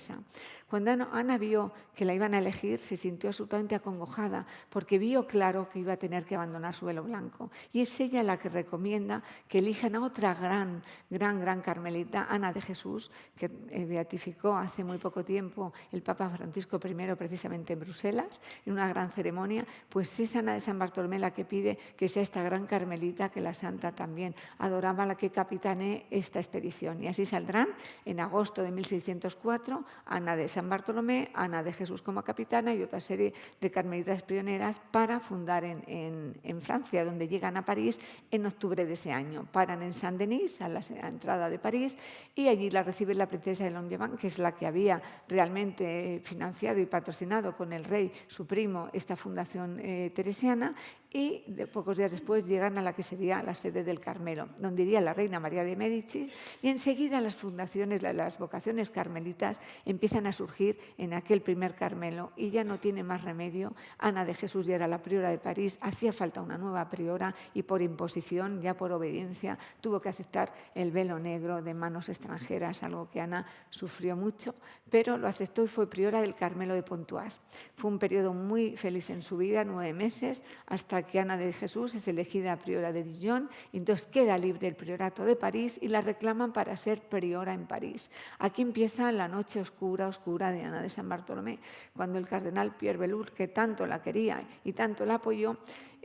Cuando Ana vio que la iban a elegir, se sintió absolutamente acongojada, porque vio claro que iba a tener que abandonar su velo blanco. Y es ella la que recomienda que elijan a otra gran carmelita, Ana de Jesús, que beatificó hace muy poco tiempo el Papa Francisco I, precisamente en Bruselas, en una gran ceremonia. Pues es Ana de San Bartolomé la que pide que sea esta gran carmelita, que la santa también adoraba, la que capitanee esta expedición. Y así saldrán en agosto de 1604 Ana de San Bartolomé, Ana de Jesús como capitana y otra serie de carmelitas pioneras para fundar en Francia, donde llegan a París en octubre de ese año. Paran en Saint-Denis, a la entrada de París, y allí la recibe la princesa de Longuevin, que es la que había realmente financiado y patrocinado con el rey, su primo, esta fundación teresiana, y pocos días después llegan a la que sería la sede del Carmelo, donde iría la reina María de Médicis, y enseguida las fundaciones, las vocaciones carmelitas empiezan a surgir en aquel primer Carmelo, y ya no tiene más remedio. Ana de Jesús ya era la priora de París, hacía falta una nueva priora, y por imposición, ya por obediencia, tuvo que aceptar el velo negro de manos extranjeras, algo que Ana sufrió mucho, pero lo aceptó y fue priora del Carmelo de Pontoise. Fue un periodo muy feliz en su vida, 9 meses, hasta que Ana de Jesús es elegida priora de Dijon, y entonces queda libre el priorato de París y la reclaman para ser priora en París. Aquí empieza la noche oscura de Ana de San Bartolomé, cuando el cardenal Pierre Berulle, que tanto la quería y tanto la apoyó,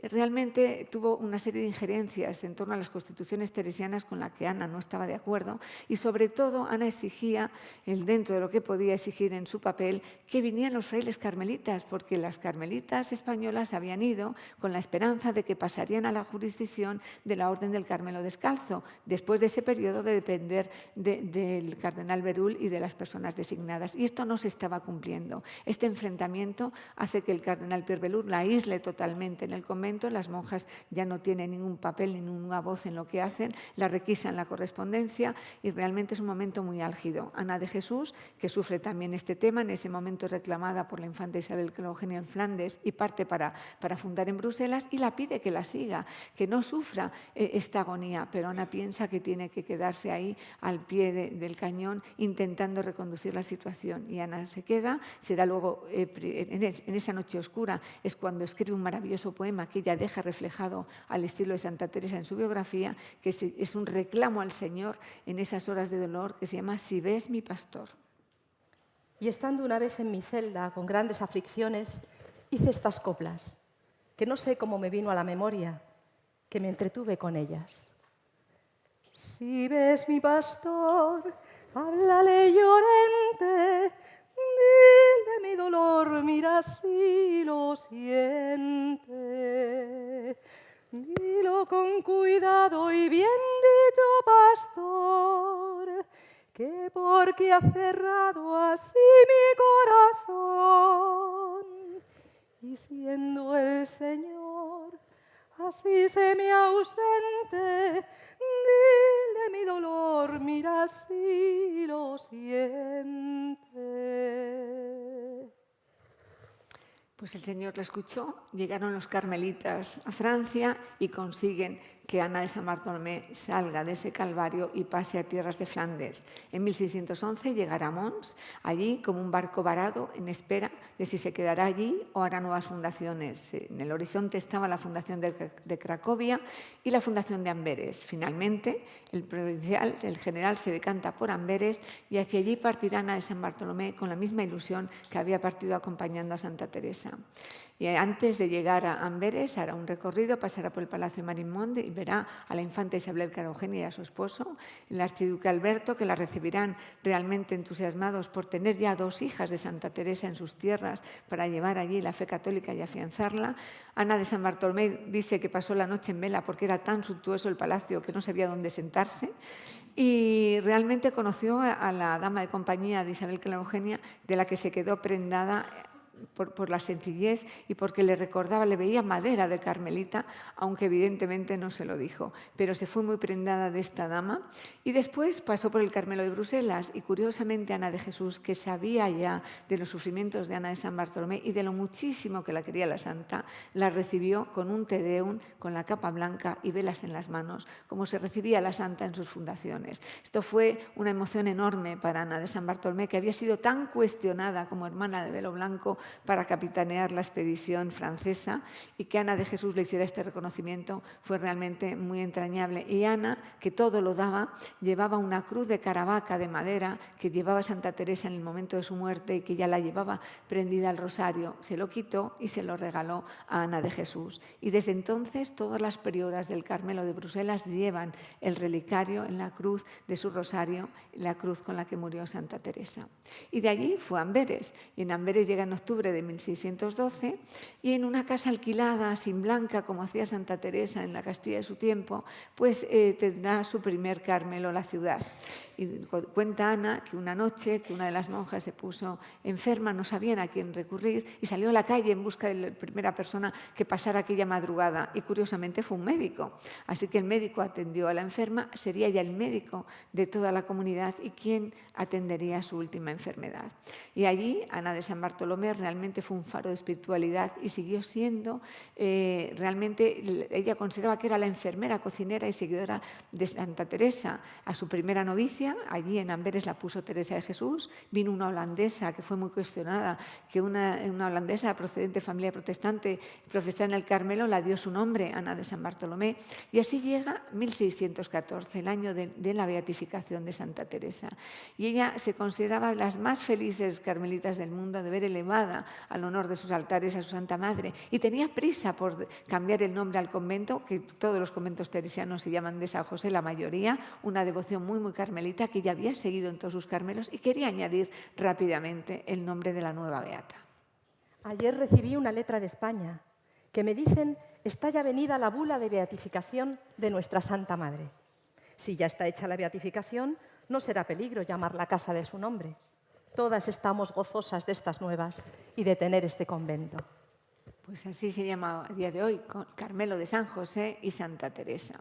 realmente tuvo una serie de injerencias en torno a las constituciones teresianas con las que Ana no estaba de acuerdo, y sobre todo Ana exigía, dentro de lo que podía exigir en su papel, que vinieran los frailes carmelitas, porque las carmelitas españolas habían ido con la esperanza de que pasarían a la jurisdicción de la Orden del Carmelo Descalzo, después de ese periodo de depender del cardenal Berull y de las personas designadas. Y esto no se estaba cumpliendo. Este enfrentamiento hace que el cardenal Pierre Berull la aísle totalmente en el convento, las monjas ya no tienen ningún papel ni ninguna voz en lo que hacen, la requisan la correspondencia y realmente es un momento muy álgido. Ana de Jesús, que sufre también este tema, en ese momento reclamada por la infanta Isabel Eugenia en Flandes y parte para fundar en Bruselas, y la pide que la siga, que no sufra esta agonía, pero Ana piensa que tiene que quedarse ahí al pie del cañón intentando reconducir la situación. Y Ana se queda, será luego, en esa noche oscura, es cuando escribe un maravilloso poema que ella deja reflejado al estilo de Santa Teresa en su biografía, que es un reclamo al Señor en esas horas de dolor, que se llama Si ves mi pastor. Y estando una vez en mi celda con grandes aflicciones, hice estas coplas, que no sé cómo me vino a la memoria, que me entretuve con ellas. Si ves mi pastor, háblale llorente, dile mi dolor, mira si lo siente. Dilo con cuidado y bien dicho, pastor, que porque ha cerrado así mi corazón, y siendo el Señor así se me ausente, dile mi dolor, mira si lo siente. Pues el Señor la escuchó, llegaron los carmelitas a Francia y consiguen que Ana de San Bartolomé salga de ese calvario y pase a tierras de Flandes. En 1611 llegará a Mons, allí como un barco varado en espera de si se quedará allí o hará nuevas fundaciones. En el horizonte estaba la fundación de Cracovia y la fundación de Amberes. Finalmente, el provincial, el general, se decanta por Amberes y hacia allí partirá Ana de San Bartolomé con la misma ilusión que había partido acompañando a Santa Teresa. Y antes de llegar a Amberes hará un recorrido, pasará por el Palacio de Marimonde y verá a la infanta Isabel Eugenia y a su esposo, el archiduque Alberto, que la recibirán realmente entusiasmados por tener ya 2 hijas de Santa Teresa en sus tierras para llevar allí la fe católica y afianzarla. Ana de San Bartolomé dice que pasó la noche en vela porque era tan suntuoso el palacio que no sabía dónde sentarse. Y realmente conoció a la dama de compañía de Isabel Eugenia, de la que se quedó prendada por la sencillez y porque le recordaba, le veía madera de carmelita, aunque evidentemente no se lo dijo, pero se fue muy prendada de esta dama. Y después pasó por el Carmelo de Bruselas y curiosamente Ana de Jesús, que sabía ya de los sufrimientos de Ana de San Bartolomé y de lo muchísimo que la quería la santa, la recibió con un Te Deum, con la capa blanca y velas en las manos, como se recibía la santa en sus fundaciones. Esto fue una emoción enorme para Ana de San Bartolomé, que había sido tan cuestionada como hermana de velo blanco para capitanear la expedición francesa, y que Ana de Jesús le hiciera este reconocimiento fue realmente muy entrañable. Y Ana, que todo lo daba, llevaba una cruz de Caravaca de madera que llevaba Santa Teresa en el momento de su muerte y que ya la llevaba prendida al rosario. Se lo quitó y se lo regaló a Ana de Jesús. Y desde entonces todas las prioras del Carmelo de Bruselas llevan el relicario en la cruz de su rosario, la cruz con la que murió Santa Teresa. Y de allí fue a Amberes, y en Amberes llega en octubre de 1612 y en una casa alquilada, sin blanca, como hacía Santa Teresa en la Castilla de su tiempo, pues tendrá su primer Carmelo la ciudad. Y cuenta Ana que una noche que una de las monjas se puso enferma, no sabían a quién recurrir y salió a la calle en busca de la primera persona que pasara aquella madrugada, y curiosamente fue un médico. Así que el médico atendió a la enferma, sería ya el médico de toda la comunidad y quien atendería su última enfermedad. Y allí Ana de San Bartolomé realmente fue un faro de espiritualidad y siguió siendo, realmente ella consideraba que era la enfermera, cocinera y seguidora de Santa Teresa. A su primera novicia ella, allí en Amberes la puso Teresa de Jesús, vino una holandesa que fue muy cuestionada, que una holandesa procedente de familia protestante, profesada en el Carmelo, la dio su nombre, Ana de San Bartolomé, y así llega 1614, el año de la beatificación de Santa Teresa. Y ella se consideraba de las más felices carmelitas del mundo de ver elevada al honor de sus altares a su Santa Madre, y tenía prisa por cambiar el nombre al convento, que todos los conventos teresianos se llaman de San José, la mayoría, una devoción muy, muy carmelita que ella había seguido en todos sus Carmelos, y quería añadir rápidamente el nombre de la nueva beata. Ayer recibí una letra de España que me dicen está ya venida la bula de beatificación de nuestra Santa Madre. Si ya está hecha la beatificación, no será peligro llamar la casa de su nombre. Todas estamos gozosas de estas nuevas y de tener este convento. Pues así se llama a día de hoy, Carmelo de San José y Santa Teresa.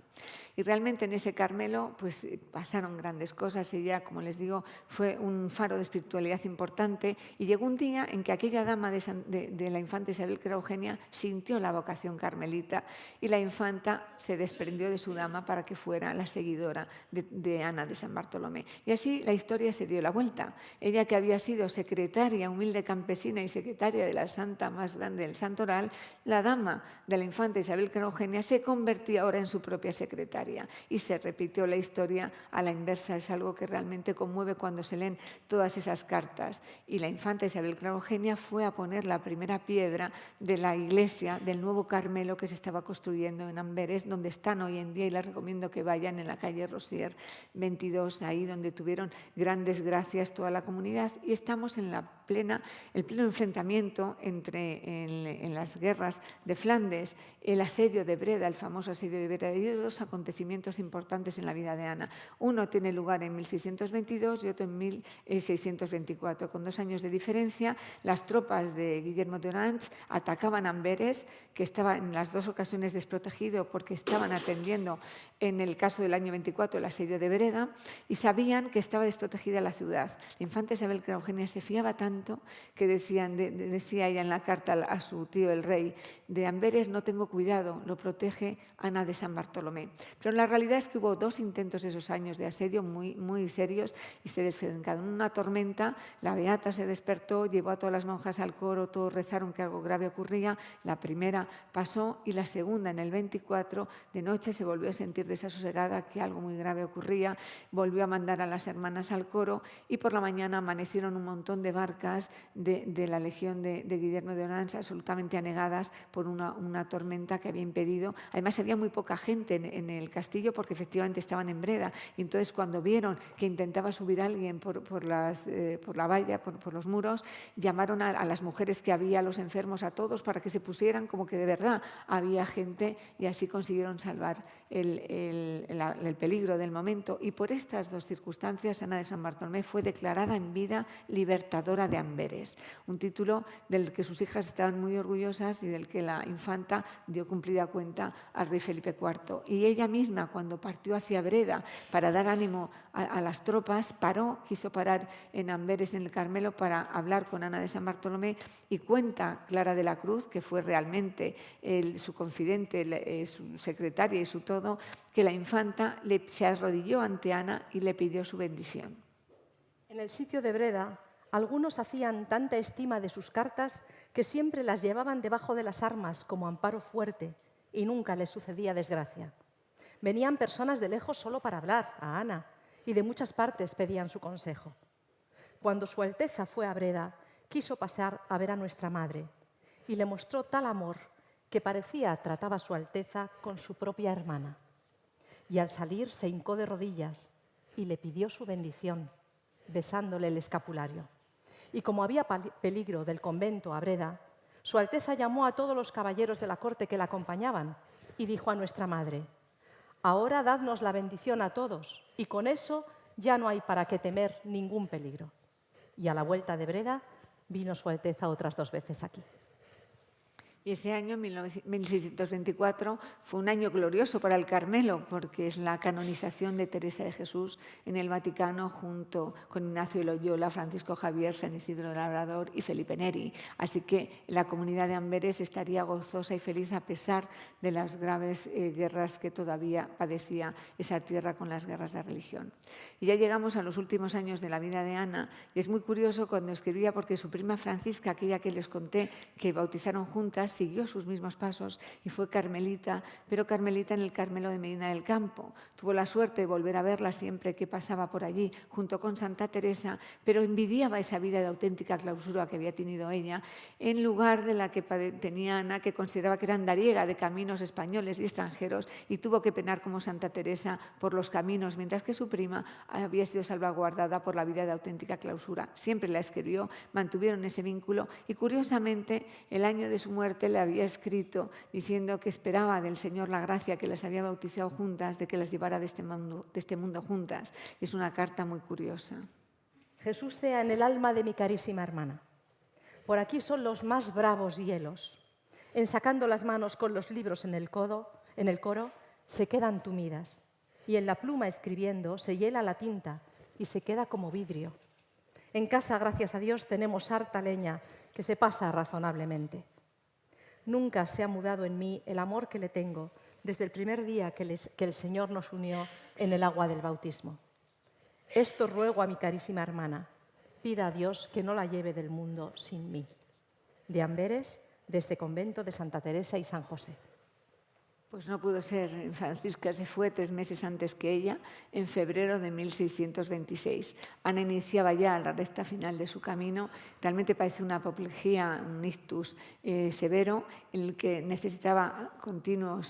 Y realmente en ese Carmelo pues, pasaron grandes cosas. Ella, como les digo, fue un faro de espiritualidad importante, y llegó un día en que aquella dama de la infanta Isabel, que era Eugenia, sintió la vocación carmelita, y la infanta se desprendió de su dama para que fuera la seguidora de Ana de San Bartolomé. Y así la historia se dio la vuelta. Ella, que había sido secretaria, humilde campesina y secretaria de la santa más grande del Santoral, la dama de la infanta Isabel, que era Eugenia, se convertía ahora en su propia secretaria, y se repitió la historia a la inversa. Es algo que realmente conmueve cuando se leen todas esas cartas. Y la infanta Isabel, que era Eugenia, fue a poner la primera piedra de la iglesia del nuevo Carmelo que se estaba construyendo en Amberes, donde están hoy en día, y les recomiendo que vayan, en la calle Rosier 22, ahí donde tuvieron grandes gracias toda la comunidad. Y estamos en el pleno enfrentamiento en las guerras de Flandes, el asedio de Breda, el famoso asedio de Breda, y dos acontecimientos importantes en la vida de Ana. Uno tiene lugar en 1622 y otro en 1624. Con 2 años de diferencia, las tropas de Guillermo de Orange atacaban Amberes, que estaba en las dos ocasiones desprotegido porque estaban atendiendo, en el caso del año 24, el asedio de Breda, y sabían que estaba desprotegida la ciudad. La infanta Isabel, que era Eugenia, se fiaba tanto que decía ella en la carta a su tío el rey: de Amberes no tengo cuidado, lo protege Ana de San Bartolomé. Pero la realidad es que hubo 2 intentos esos años de asedio muy, muy serios, y se desencadenó una tormenta. La beata se despertó, llevó a todas las monjas al coro, todos rezaron que algo grave ocurría. La primera pasó, y la segunda, en el 24, de noche se volvió a sentir desasosegada, que algo muy grave ocurría. Volvió a mandar a las hermanas al coro, y por la mañana amanecieron un montón de barcas de la legión de Guillermo de Orange absolutamente anegadas por una tormenta que había impedido. Además, había muy poca gente en el castillo, porque efectivamente estaban en Breda, y entonces cuando vieron que intentaba subir alguien por la valla, por los muros, llamaron a las mujeres que había, a los enfermos, a todos, para que se pusieran como que de verdad había gente, y así consiguieron salvar el peligro del momento. Y por estas 2 circunstancias, Ana de San Bartolomé fue declarada en vida libertadora de Amberes, un título del que sus hijas estaban muy orgullosas y del que la infanta dio cumplida cuenta al rey Felipe IV. Y ella misma, cuando partió hacia Breda para dar ánimo a las tropas, quiso parar en Amberes, en el Carmelo, para hablar con Ana de San Bartolomé, y cuenta Clara de la Cruz, que fue realmente su confidente, su secretaria y su todo, que la infanta se arrodilló ante Ana y le pidió su bendición. En el sitio de Breda, algunos hacían tanta estima de sus cartas que siempre las llevaban debajo de las armas como amparo fuerte, y nunca les sucedía desgracia. Venían personas de lejos solo para hablar a Ana, y de muchas partes pedían su consejo. Cuando Su Alteza fue a Breda, quiso pasar a ver a nuestra Madre, y le mostró tal amor que parecía trataba a Su Alteza con su propia hermana. Y al salir se hincó de rodillas y le pidió su bendición, besándole el escapulario. Y como había peligro del convento a Breda, Su Alteza llamó a todos los caballeros de la corte que la acompañaban y dijo a nuestra Madre: «Ahora dadnos la bendición a todos, y con eso ya no hay para qué temer ningún peligro». Y a la vuelta de Breda vino Su Alteza otras 2 veces aquí. Y ese año, 1624, fue un año glorioso para el Carmelo, porque es la canonización de Teresa de Jesús en el Vaticano junto con Ignacio de Loyola, Francisco Javier, San Isidro de Labrador y Felipe Neri. Así que la comunidad de Amberes estaría gozosa y feliz a pesar de las graves guerras que todavía padecía esa tierra con las guerras de religión. Y ya llegamos a los últimos años de la vida de Ana, y es muy curioso cuando escribía porque su prima Francisca, aquella que les conté que bautizaron juntas, siguió sus mismos pasos y fue carmelita, pero carmelita en el Carmelo de Medina del Campo. Tuvo la suerte de volver a verla siempre que pasaba por allí, junto con Santa Teresa, pero envidiaba esa vida de auténtica clausura que había tenido ella, en lugar de la que tenía Ana, que consideraba que era andariega de caminos españoles y extranjeros, y tuvo que penar como Santa Teresa por los caminos, mientras que su prima había sido salvaguardada por la vida de auténtica clausura. Siempre la escribió, mantuvieron ese vínculo, y curiosamente el año de su muerte le había escrito diciendo que esperaba del Señor la gracia que las había bautizado juntas, de que las llevara de este mundo juntas. Y es una carta muy curiosa. Jesús sea en el alma de mi carísima hermana. Por aquí son los más bravos hielos. En sacando las manos con los libros en el coro, se quedan tumidas. Y en la pluma escribiendo se hiela la tinta y se queda como vidrio. En casa, gracias a Dios, tenemos harta leña que se pasa razonablemente. Nunca se ha mudado en mí el amor que le tengo desde el primer día que el Señor nos unió en el agua del bautismo. Esto ruego a mi carísima hermana, pida a Dios que no la lleve del mundo sin mí. De Amberes, de este convento de Santa Teresa y San José. Pues no pudo ser. Francisca se fue 3 meses antes que ella, en febrero de 1626. Ana iniciaba ya la recta final de su camino. Realmente parece una apoplejía, un ictus severo, en el que necesitaba continua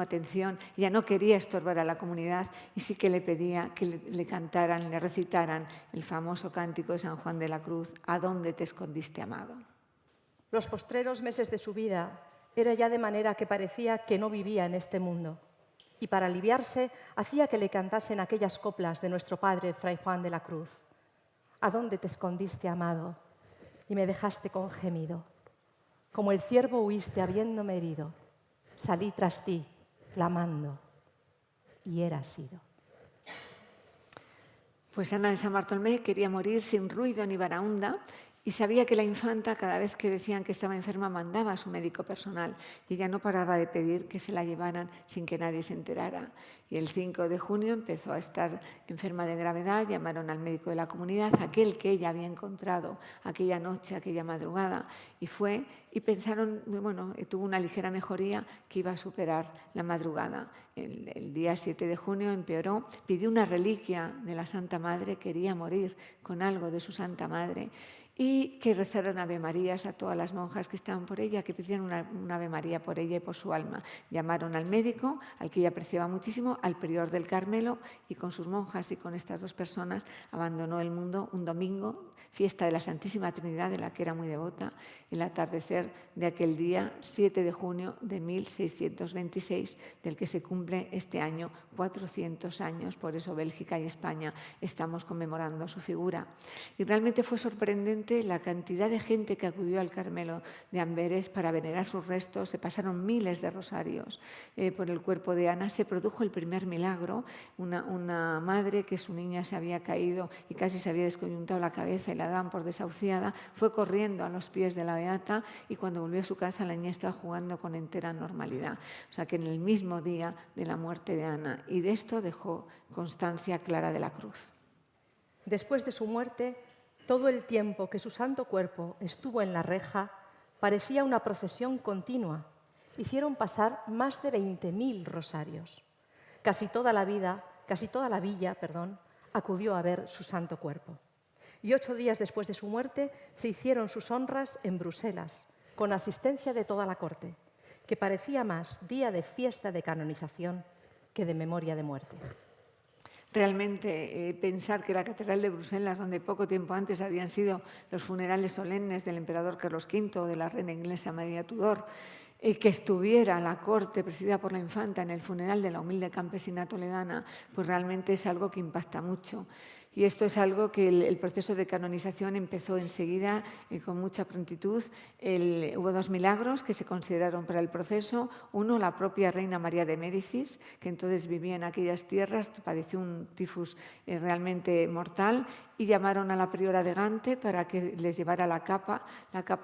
atención. Ella no quería estorbar a la comunidad y sí que le pedía que le cantaran, le recitaran el famoso cántico de San Juan de la Cruz, ¿a dónde te escondiste, amado? Los postreros meses de su vida era ya de manera que parecía que no vivía en este mundo, y para aliviarse hacía que le cantasen aquellas coplas de nuestro padre Fray Juan de la Cruz. ¿A dónde te escondiste, amado? Y me dejaste con gemido. Como el ciervo huiste habiéndome herido. Salí tras ti, clamando, y era sido. Pues Ana de San Bartolomé quería morir sin ruido ni baraúnda, y sabía que la infanta, cada vez que decían que estaba enferma, mandaba a su médico personal, y ella no paraba de pedir que se la llevaran sin que nadie se enterara. Y el 5 de junio empezó a estar enferma de gravedad, llamaron al médico de la comunidad, aquel que ella había encontrado aquella noche, aquella madrugada, y fue, y pensaron, bueno, tuvo una ligera mejoría que iba a superar la madrugada. El día 7 de junio empeoró, pidió una reliquia de la Santa Madre, quería morir con algo de su Santa Madre, y que rezaran Ave Marías a todas las monjas que estaban por ella, que pidieran una Ave María por ella y por su alma. Llamaron al médico, al que ella apreciaba muchísimo, al prior del Carmelo, y con sus monjas y con estas 2 personas abandonó el mundo un domingo, fiesta de la Santísima Trinidad, de la que era muy devota, el atardecer de aquel día 7 de junio de 1626, del que se cumple este año 400 años, por eso Bélgica y España estamos conmemorando su figura. Y realmente fue sorprendente la cantidad de gente que acudió al Carmelo de Amberes para venerar sus restos. Se pasaron miles de rosarios por el cuerpo de Ana. Se produjo el primer milagro, una madre que su niña se había caído y casi se había descoyuntado la cabeza y la daban por desahuciada, fue corriendo a los pies de la beata, y cuando volvió a su casa la niña estaba jugando con entera normalidad. O sea que en el mismo día de la muerte de Ana, y de esto dejó constancia Clara de la Cruz. Después de su muerte, todo el tiempo que su santo cuerpo estuvo en la reja, parecía una procesión continua. Hicieron pasar más de 20.000 rosarios. Casi toda la villa, acudió a ver su santo cuerpo. Y 8 días después de su muerte se hicieron sus honras en Bruselas, con asistencia de toda la corte, que parecía más día de fiesta de canonización que de memoria de muerte. Realmente pensar que la Catedral de Bruselas, donde poco tiempo antes habían sido los funerales solemnes del emperador Carlos V o de la reina inglesa María Tudor, que estuviera la corte presidida por la infanta en el funeral de la humilde campesina toledana, pues realmente es algo que impacta mucho. Y esto es algo que el proceso de canonización empezó enseguida con mucha prontitud. Hubo 2 milagros que se consideraron para el proceso. Uno, la propia reina María de Médicis, que entonces vivía en aquellas tierras, padeció un tifus realmente mortal, y llamaron a la priora de Gante para que les llevara la capa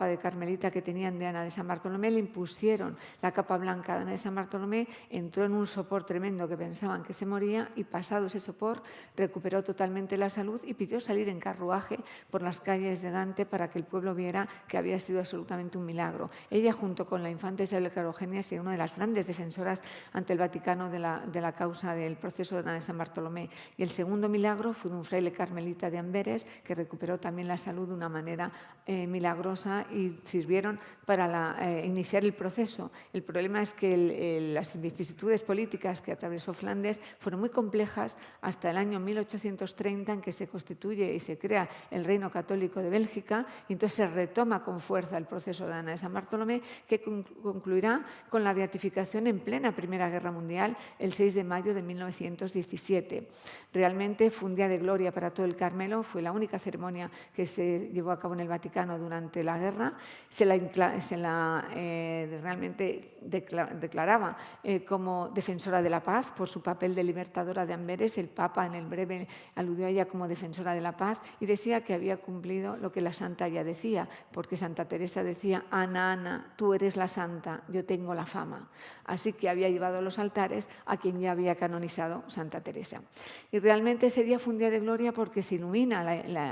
de carmelita que tenían de Ana de San Bartolomé. Le impusieron la capa blanca de Ana de San Bartolomé, entró en un sopor tremendo que pensaban que se moría, y pasado ese sopor recuperó totalmente la salud y pidió salir en carruaje por las calles de Gante para que el pueblo viera que había sido absolutamente un milagro. Ella, junto con la infanta Isabel Clara Eugenia, ha sido una de las grandes defensoras ante el Vaticano de la causa del proceso de Ana de San Bartolomé. Y el segundo milagro fue de un fraile carmelita de Amberes, que recuperó también la salud de una manera milagrosa, y sirvieron para iniciar el proceso. El problema es que las vicisitudes políticas que atravesó Flandes fueron muy complejas hasta el año 1830, en que se constituye y se crea el Reino Católico de Bélgica, y entonces se retoma con fuerza el proceso de Ana de San Bartolomé, que concluirá con la beatificación en plena Primera Guerra Mundial el 6 de mayo de 1917. Realmente fue un día de gloria para todo el Carmelo. Fue la única ceremonia que se llevó a cabo en el Vaticano durante la guerra. Realmente declaraba como defensora de la paz por su papel de libertadora de Amberes. El Papa en el breve aludió a ella como defensora de la paz y decía que había cumplido lo que la santa ya decía, porque Santa Teresa decía: Ana, Ana, tú eres la santa, yo tengo la fama. Así que había llevado a los altares a quien ya había canonizado Santa Teresa. Y realmente ese día fue un día de gloria porque se ilumina,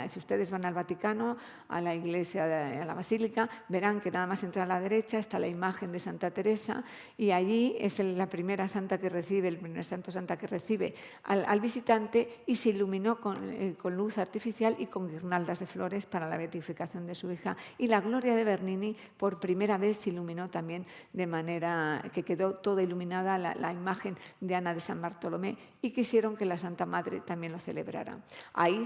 si ustedes van al Vaticano, a la iglesia, a la basílica, verán que nada más entrar a la derecha está la imagen de Santa Teresa, y allí es la primera santa que recibe, el primer santo santa que recibe al visitante, y se iluminó con luz artificial y con guirnaldas de flores para la beatificación de su hija. Y la gloria de Bernini por primera vez se iluminó también, de manera que quedó toda iluminada la imagen de Ana de San Bartolomé, y quisieron que la Santa Madre también lo celebrara. Ahí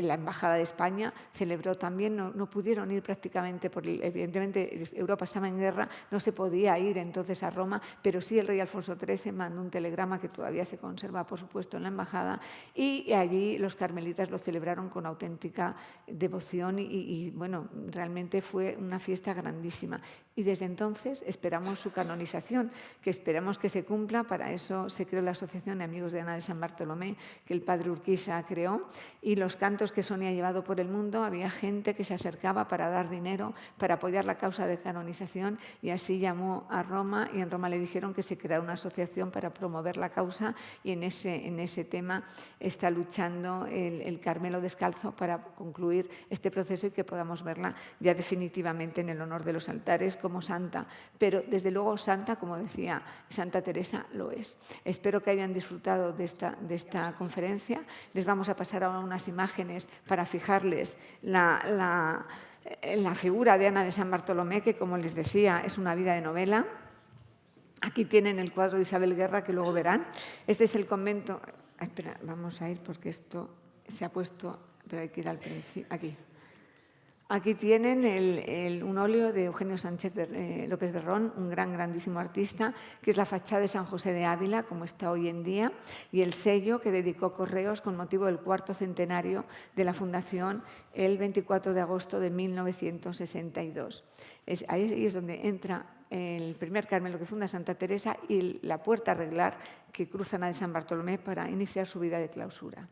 la Embajada de España celebró también, no pudieron ir prácticamente, porque evidentemente Europa estaba en guerra, no se podía ir entonces a Roma, pero sí el rey Alfonso XIII mandó un telegrama que todavía se conserva, por supuesto, en la embajada, y allí los carmelitas lo celebraron con auténtica devoción y bueno, realmente fue una fiesta grandísima. Y desde entonces esperamos su canonización, que esperamos que se cumpla. Para eso se creó la Asociación de Amigos de Ana de San Bartolomé, que el padre Urquiza creó, y los cantos que Sonia ha llevado por el mundo, había gente que se acercaba para dar dinero, para apoyar la causa de canonización, y así llamó a Roma, y en Roma le dijeron que se creara una asociación para promover la causa, y en ese tema está luchando el Carmelo Descalzo para concluir este proceso y que podamos verla ya definitivamente en el honor de los altares como santa. Pero desde luego santa, como decía Santa Teresa, lo es. Espero que hayan disfrutado de esta conferencia. Les vamos a pasar ahora unas imágenes para fijarles la figura de Ana de San Bartolomé, que, como les decía, es una vida de novela. Aquí tienen el cuadro de Isabel Guerra, que luego verán. Este es el convento. Espera, vamos a ir porque esto se ha puesto, pero hay que ir al principio. Aquí tienen un óleo de Eugenio Sánchez López Berrón, un grandísimo artista, que es la fachada de San José de Ávila, como está hoy en día, y el sello que dedicó Correos con motivo del 4º centenario de la fundación, el 24 de agosto de 1962. Ahí es donde entra el primer Carmelo que funda Santa Teresa y la puerta a arreglar que cruza Ana de San Bartolomé para iniciar su vida de clausura.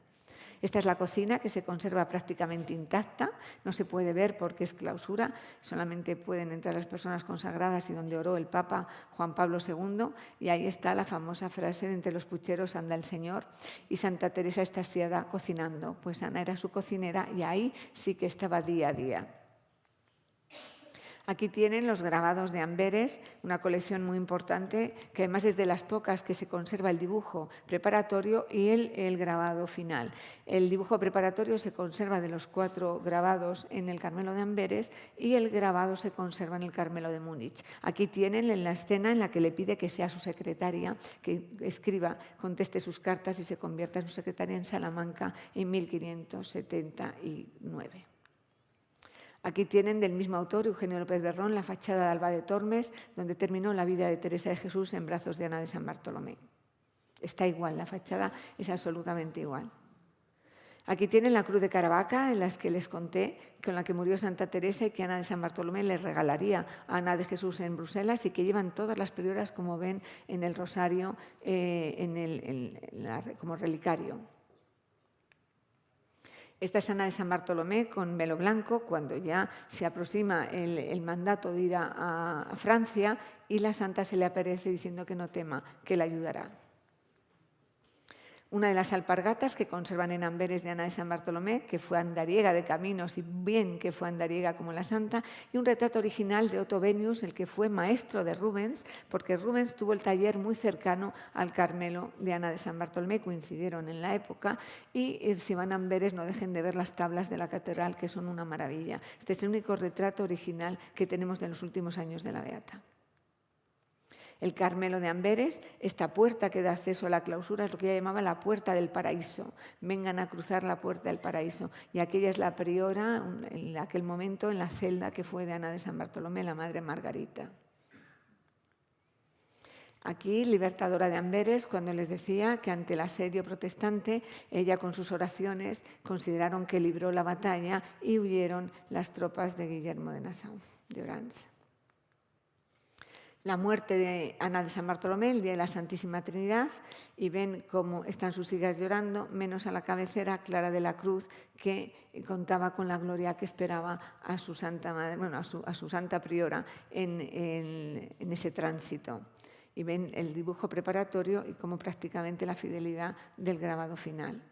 Esta es la cocina, que se conserva prácticamente intacta, no se puede ver porque es clausura, solamente pueden entrar las personas consagradas y donde oró el Papa Juan Pablo II, y ahí está la famosa frase de entre los pucheros anda el Señor, y Santa Teresa está extasiada cocinando, pues Ana era su cocinera y ahí sí que estaba día a día. Aquí tienen los grabados de Amberes, una colección muy importante, que además es de las pocas que se conserva el dibujo preparatorio y el grabado final. El dibujo preparatorio se conserva de los 4 grabados en el Carmelo de Amberes y el grabado se conserva en el Carmelo de Múnich. Aquí tienen en la escena en la que le pide que sea su secretaria, que escriba, conteste sus cartas y se convierta en su secretaria en Salamanca en 1579. Aquí tienen del mismo autor, Eugenio López Berrón, la fachada de Alba de Tormes, donde terminó la vida de Teresa de Jesús en brazos de Ana de San Bartolomé. Está igual, la fachada es absolutamente igual. Aquí tienen la cruz de Caravaca, en las que les conté, con la que murió Santa Teresa y que Ana de San Bartolomé les regalaría a Ana de Jesús en Bruselas, y que llevan todas las prioras, como ven, en el rosario como relicario. Esta es Ana de San Bartolomé con velo blanco, cuando ya se aproxima el mandato de ir a Francia, y la santa se le aparece diciendo que no tema, que la ayudará. Una de las alpargatas que conservan en Amberes de Ana de San Bartolomé, que fue andariega de caminos, y bien que fue andariega como la santa, y un retrato original de Otto Benius, el que fue maestro de Rubens, porque Rubens tuvo el taller muy cercano al Carmelo de Ana de San Bartolomé, coincidieron en la época, y si van a Amberes no dejen de ver las tablas de la catedral, que son una maravilla. Este es el único retrato original que tenemos de los últimos años de la beata. El Carmelo de Amberes, esta puerta que da acceso a la clausura, es lo que ella llamaba la puerta del paraíso. Vengan a cruzar la puerta del paraíso. Y aquella es la priora, en aquel momento, en la celda que fue de Ana de San Bartolomé, la madre Margarita. Aquí, libertadora de Amberes, cuando les decía que ante el asedio protestante, ella con sus oraciones consideraron que libró la batalla y huyeron las tropas de Guillermo de Nassau, de Orange. La muerte de Ana de San Bartolomé, el día de la Santísima Trinidad, y ven cómo están sus hijas llorando, menos a la cabecera, Clara de la Cruz, que contaba con la gloria que esperaba a su santa madre, bueno, a su santa priora en ese tránsito. Y ven el dibujo preparatorio y cómo prácticamente la fidelidad del grabado final.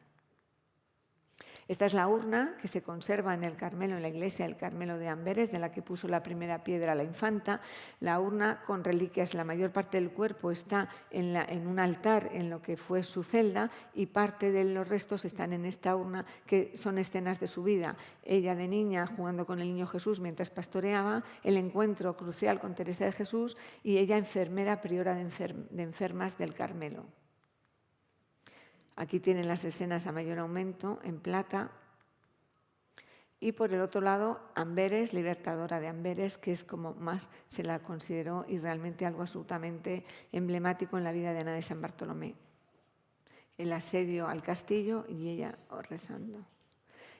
Esta es la urna que se conserva en el Carmelo, en la iglesia del Carmelo de Amberes, de la que puso la primera piedra la infanta. La urna con reliquias, la mayor parte del cuerpo está en un altar en lo que fue su celda, y parte de los restos están en esta urna, que son escenas de su vida. Ella de niña jugando con el niño Jesús mientras pastoreaba, el encuentro crucial con Teresa de Jesús, y ella enfermera, priora de enfermas del Carmelo. Aquí tienen las escenas a mayor aumento, en plata. Y por el otro lado, Amberes, libertadora de Amberes, que es como más se la consideró y realmente algo absolutamente emblemático en la vida de Ana de San Bartolomé. El asedio al castillo y ella rezando.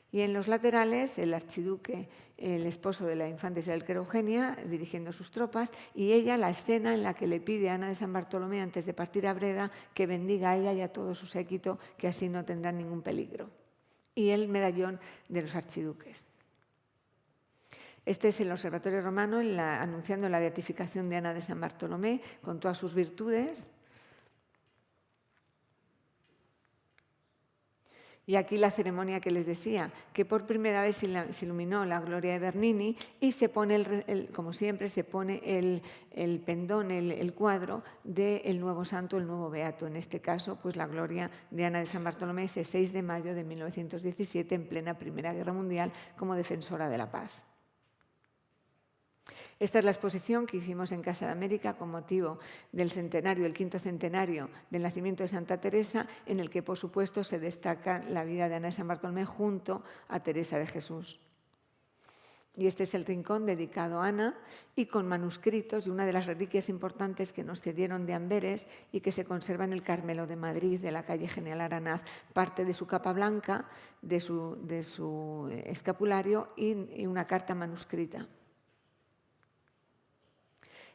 Y en los laterales, el archiduque, el esposo de la infanta Isabel que era Eugenia, dirigiendo sus tropas, y ella, la escena en la que le pide a Ana de San Bartolomé, antes de partir a Breda, que bendiga a ella y a todo su séquito, que así no tendrán ningún peligro. Y el medallón de los archiduques. Este es el Observatorio Romano anunciando la beatificación de Ana de San Bartolomé con todas sus virtudes. Y aquí la ceremonia que les decía, que por primera vez se iluminó la gloria de Bernini, y se pone, como siempre, se pone el pendón, el cuadro del nuevo santo, el nuevo beato. En este caso, pues la gloria de Ana de San Bartolomé, ese 6 de mayo de 1917, en plena Primera Guerra Mundial, como defensora de la paz. Esta es la exposición que hicimos en Casa de América con motivo del centenario, el 5º centenario del nacimiento de Santa Teresa, en el que, por supuesto, se destaca la vida de Ana de San Bartolomé junto a Teresa de Jesús. Y este es el rincón dedicado a Ana, y con manuscritos, y una de las reliquias importantes que nos cedieron de Amberes y que se conserva en el Carmelo de Madrid, de la calle General Aranaz, parte de su capa blanca, de su escapulario y una carta manuscrita.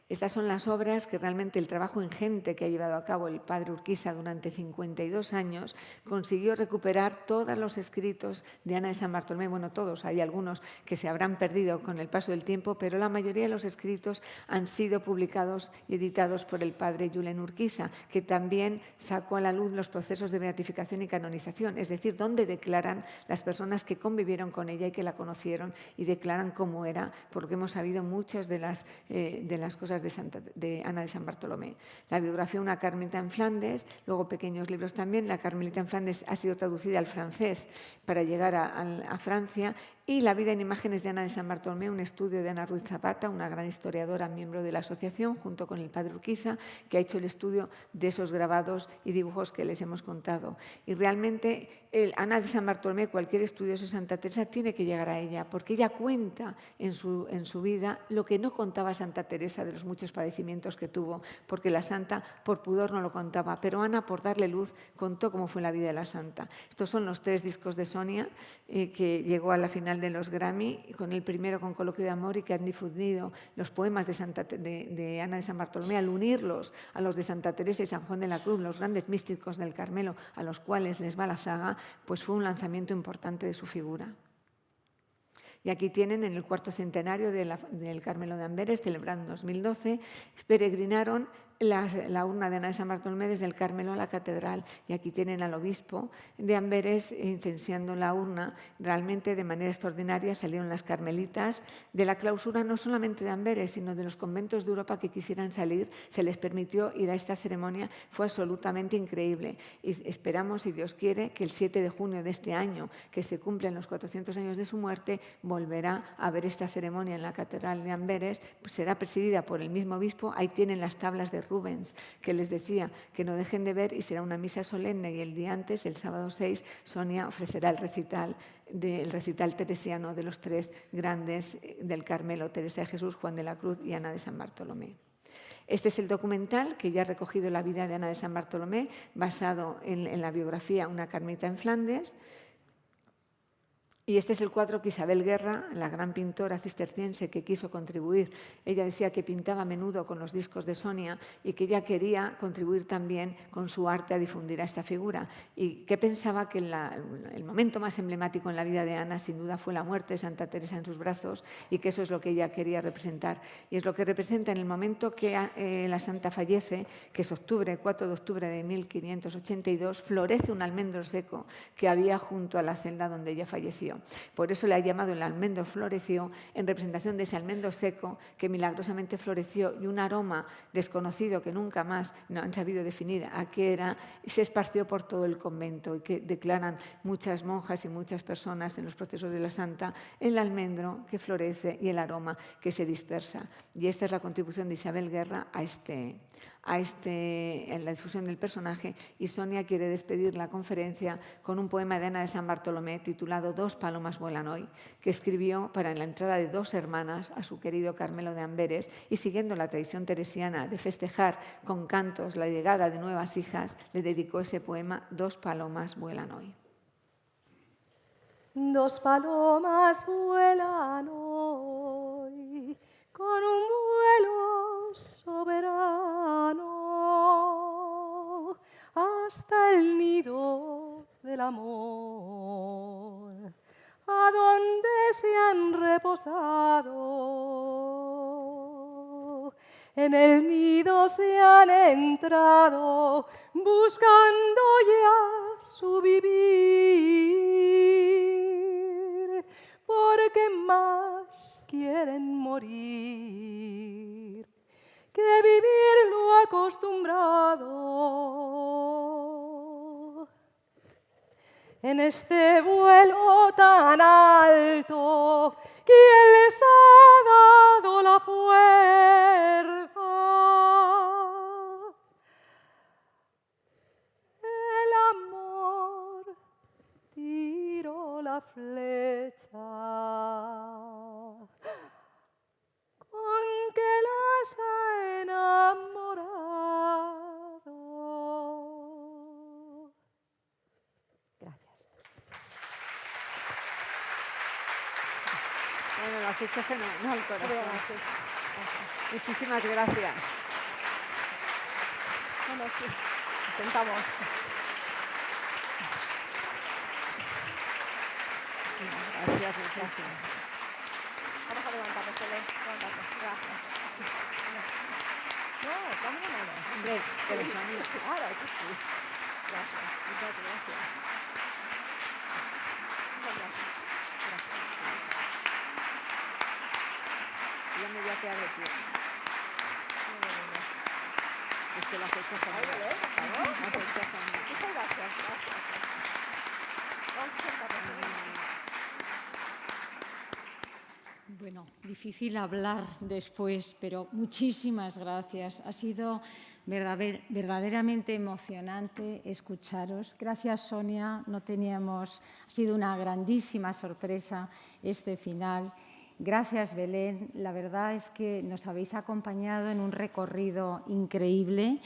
Estas son las obras que realmente el trabajo ingente que ha llevado a cabo el padre Urquiza durante 52 años consiguió recuperar todos los escritos de Ana de San Bartolomé. Bueno, todos, hay algunos que se habrán perdido con el paso del tiempo, pero la mayoría de los escritos han sido publicados y editados por el padre Julen Urquiza, que también sacó a la luz los procesos de beatificación y canonización, es decir, donde declaran las personas que convivieron con ella y que la conocieron, y declaran cómo era, porque hemos sabido muchas de las cosas de Ana de San Bartolomé. La biografía de una carmelita en Flandes, luego pequeños libros también. La Carmelita en Flandes ha sido traducida al francés para llegar a Francia, y La vida en imágenes de Ana de San Bartolomé, un estudio de Ana Ruiz Zapata, una gran historiadora, miembro de la asociación, junto con el padre Urquiza, que ha hecho el estudio de esos grabados y dibujos que les hemos contado. Y realmente Ana de San Bartolomé, cualquier estudioso de Santa Teresa, tiene que llegar a ella, porque ella cuenta en su vida lo que no contaba Santa Teresa de los muchos padecimientos que tuvo, porque la santa por pudor no lo contaba, pero Ana, por darle luz, contó cómo fue la vida de la santa. Estos son los 3 discos de Sonia, que llegó a la final de los Grammy, con el primero con Coloquio de Amor, y que han difundido los poemas de Ana de San Bartolomé al unirlos a los de Santa Teresa y San Juan de la Cruz, los grandes místicos del Carmelo, a los cuales les va la zaga, pues fue un lanzamiento importante de su figura. Y aquí tienen, en el 4º centenario del Carmelo de Amberes, celebrado en 2012, peregrinaron la urna de Ana de San Bartolomé desde el Carmelo a la catedral, y aquí tienen al obispo de Amberes incensiando la urna. Realmente, de manera extraordinaria, salieron las carmelitas de la clausura, no solamente de Amberes, sino de los conventos de Europa que quisieran salir. Se les permitió ir a esta ceremonia, fue absolutamente increíble, y esperamos, si Dios quiere, que el 7 de junio de este año, que se cumplen los 400 años de su muerte, volverá a haber esta ceremonia en la catedral de Amberes. Pues será presidida por el mismo obispo. Ahí tienen las tablas de Rubens, que les decía que no dejen de ver, y será una misa solemne, y el día antes, el sábado 6, Sonia ofrecerá el recital teresiano de los 3 grandes del Carmelo: Teresa de Jesús, Juan de la Cruz y Ana de San Bartolomé. Este es el documental que ya ha recogido la vida de Ana de San Bartolomé, basado en la biografía Una Carmelita en Flandes. Y este es el cuadro que Isabel Guerra, la gran pintora cisterciense que quiso contribuir, ella decía que pintaba a menudo con los discos de Sonia, y que ella quería contribuir también con su arte a difundir a esta figura, y que pensaba que el momento más emblemático en la vida de Ana sin duda fue la muerte de Santa Teresa en sus brazos, y que eso es lo que ella quería representar. Y es lo que representa en el momento que la santa fallece, que es 4 de octubre de 1582, florece un almendro seco que había junto a la celda donde ella falleció. Por eso le ha llamado el almendro floreció, en representación de ese almendro seco que milagrosamente floreció, y un aroma desconocido que nunca más no han sabido definir a qué era, se esparció por todo el convento, y que declaran muchas monjas y muchas personas en los procesos de la santa: el almendro que florece y el aroma que se dispersa. Y esta es la contribución de Isabel Guerra en la difusión del personaje. Y Sonia quiere despedir la conferencia con un poema de Ana de San Bartolomé titulado 2 palomas vuelan hoy, que escribió para la entrada de 2 hermanas a su querido Carmelo de Amberes, y siguiendo la tradición teresiana de festejar con cantos la llegada de nuevas hijas, le dedicó ese poema 2 palomas vuelan hoy. 2 palomas vuelan hoy con un vuelo soberano hasta el nido del amor, a donde se han reposado. En el nido se han entrado buscando ya su vivir, porque más quieren morir que vivir lo acostumbrado. En este vuelo tan alto, ¿quién les ha dado la fuerza? El amor tiró la flecha con que las ha enamorado. Gracias. Bueno, lo has hecho fenomenal, corazón. Muchísimas gracias. Bueno, sí, intentamos. Gracias, gracias. Vamos a levantarnos, levantarnos. Gracias. No, dame una mano. Hombre, que los amigos. Claro, que sí. Gracias, muchas gracias. Muchas gracias. Ya me voy a quedar de pie. Es que las he hecho fenomenal. Las he hecho fenomenal. Muchas gracias, gracias. Vamos a sentarnos. Bueno, difícil hablar después, pero muchísimas gracias. Ha sido verdaderamente emocionante escucharos. Gracias, Sonia. Ha sido una grandísima sorpresa este final. Gracias, Belén. La verdad es que nos habéis acompañado en un recorrido increíble,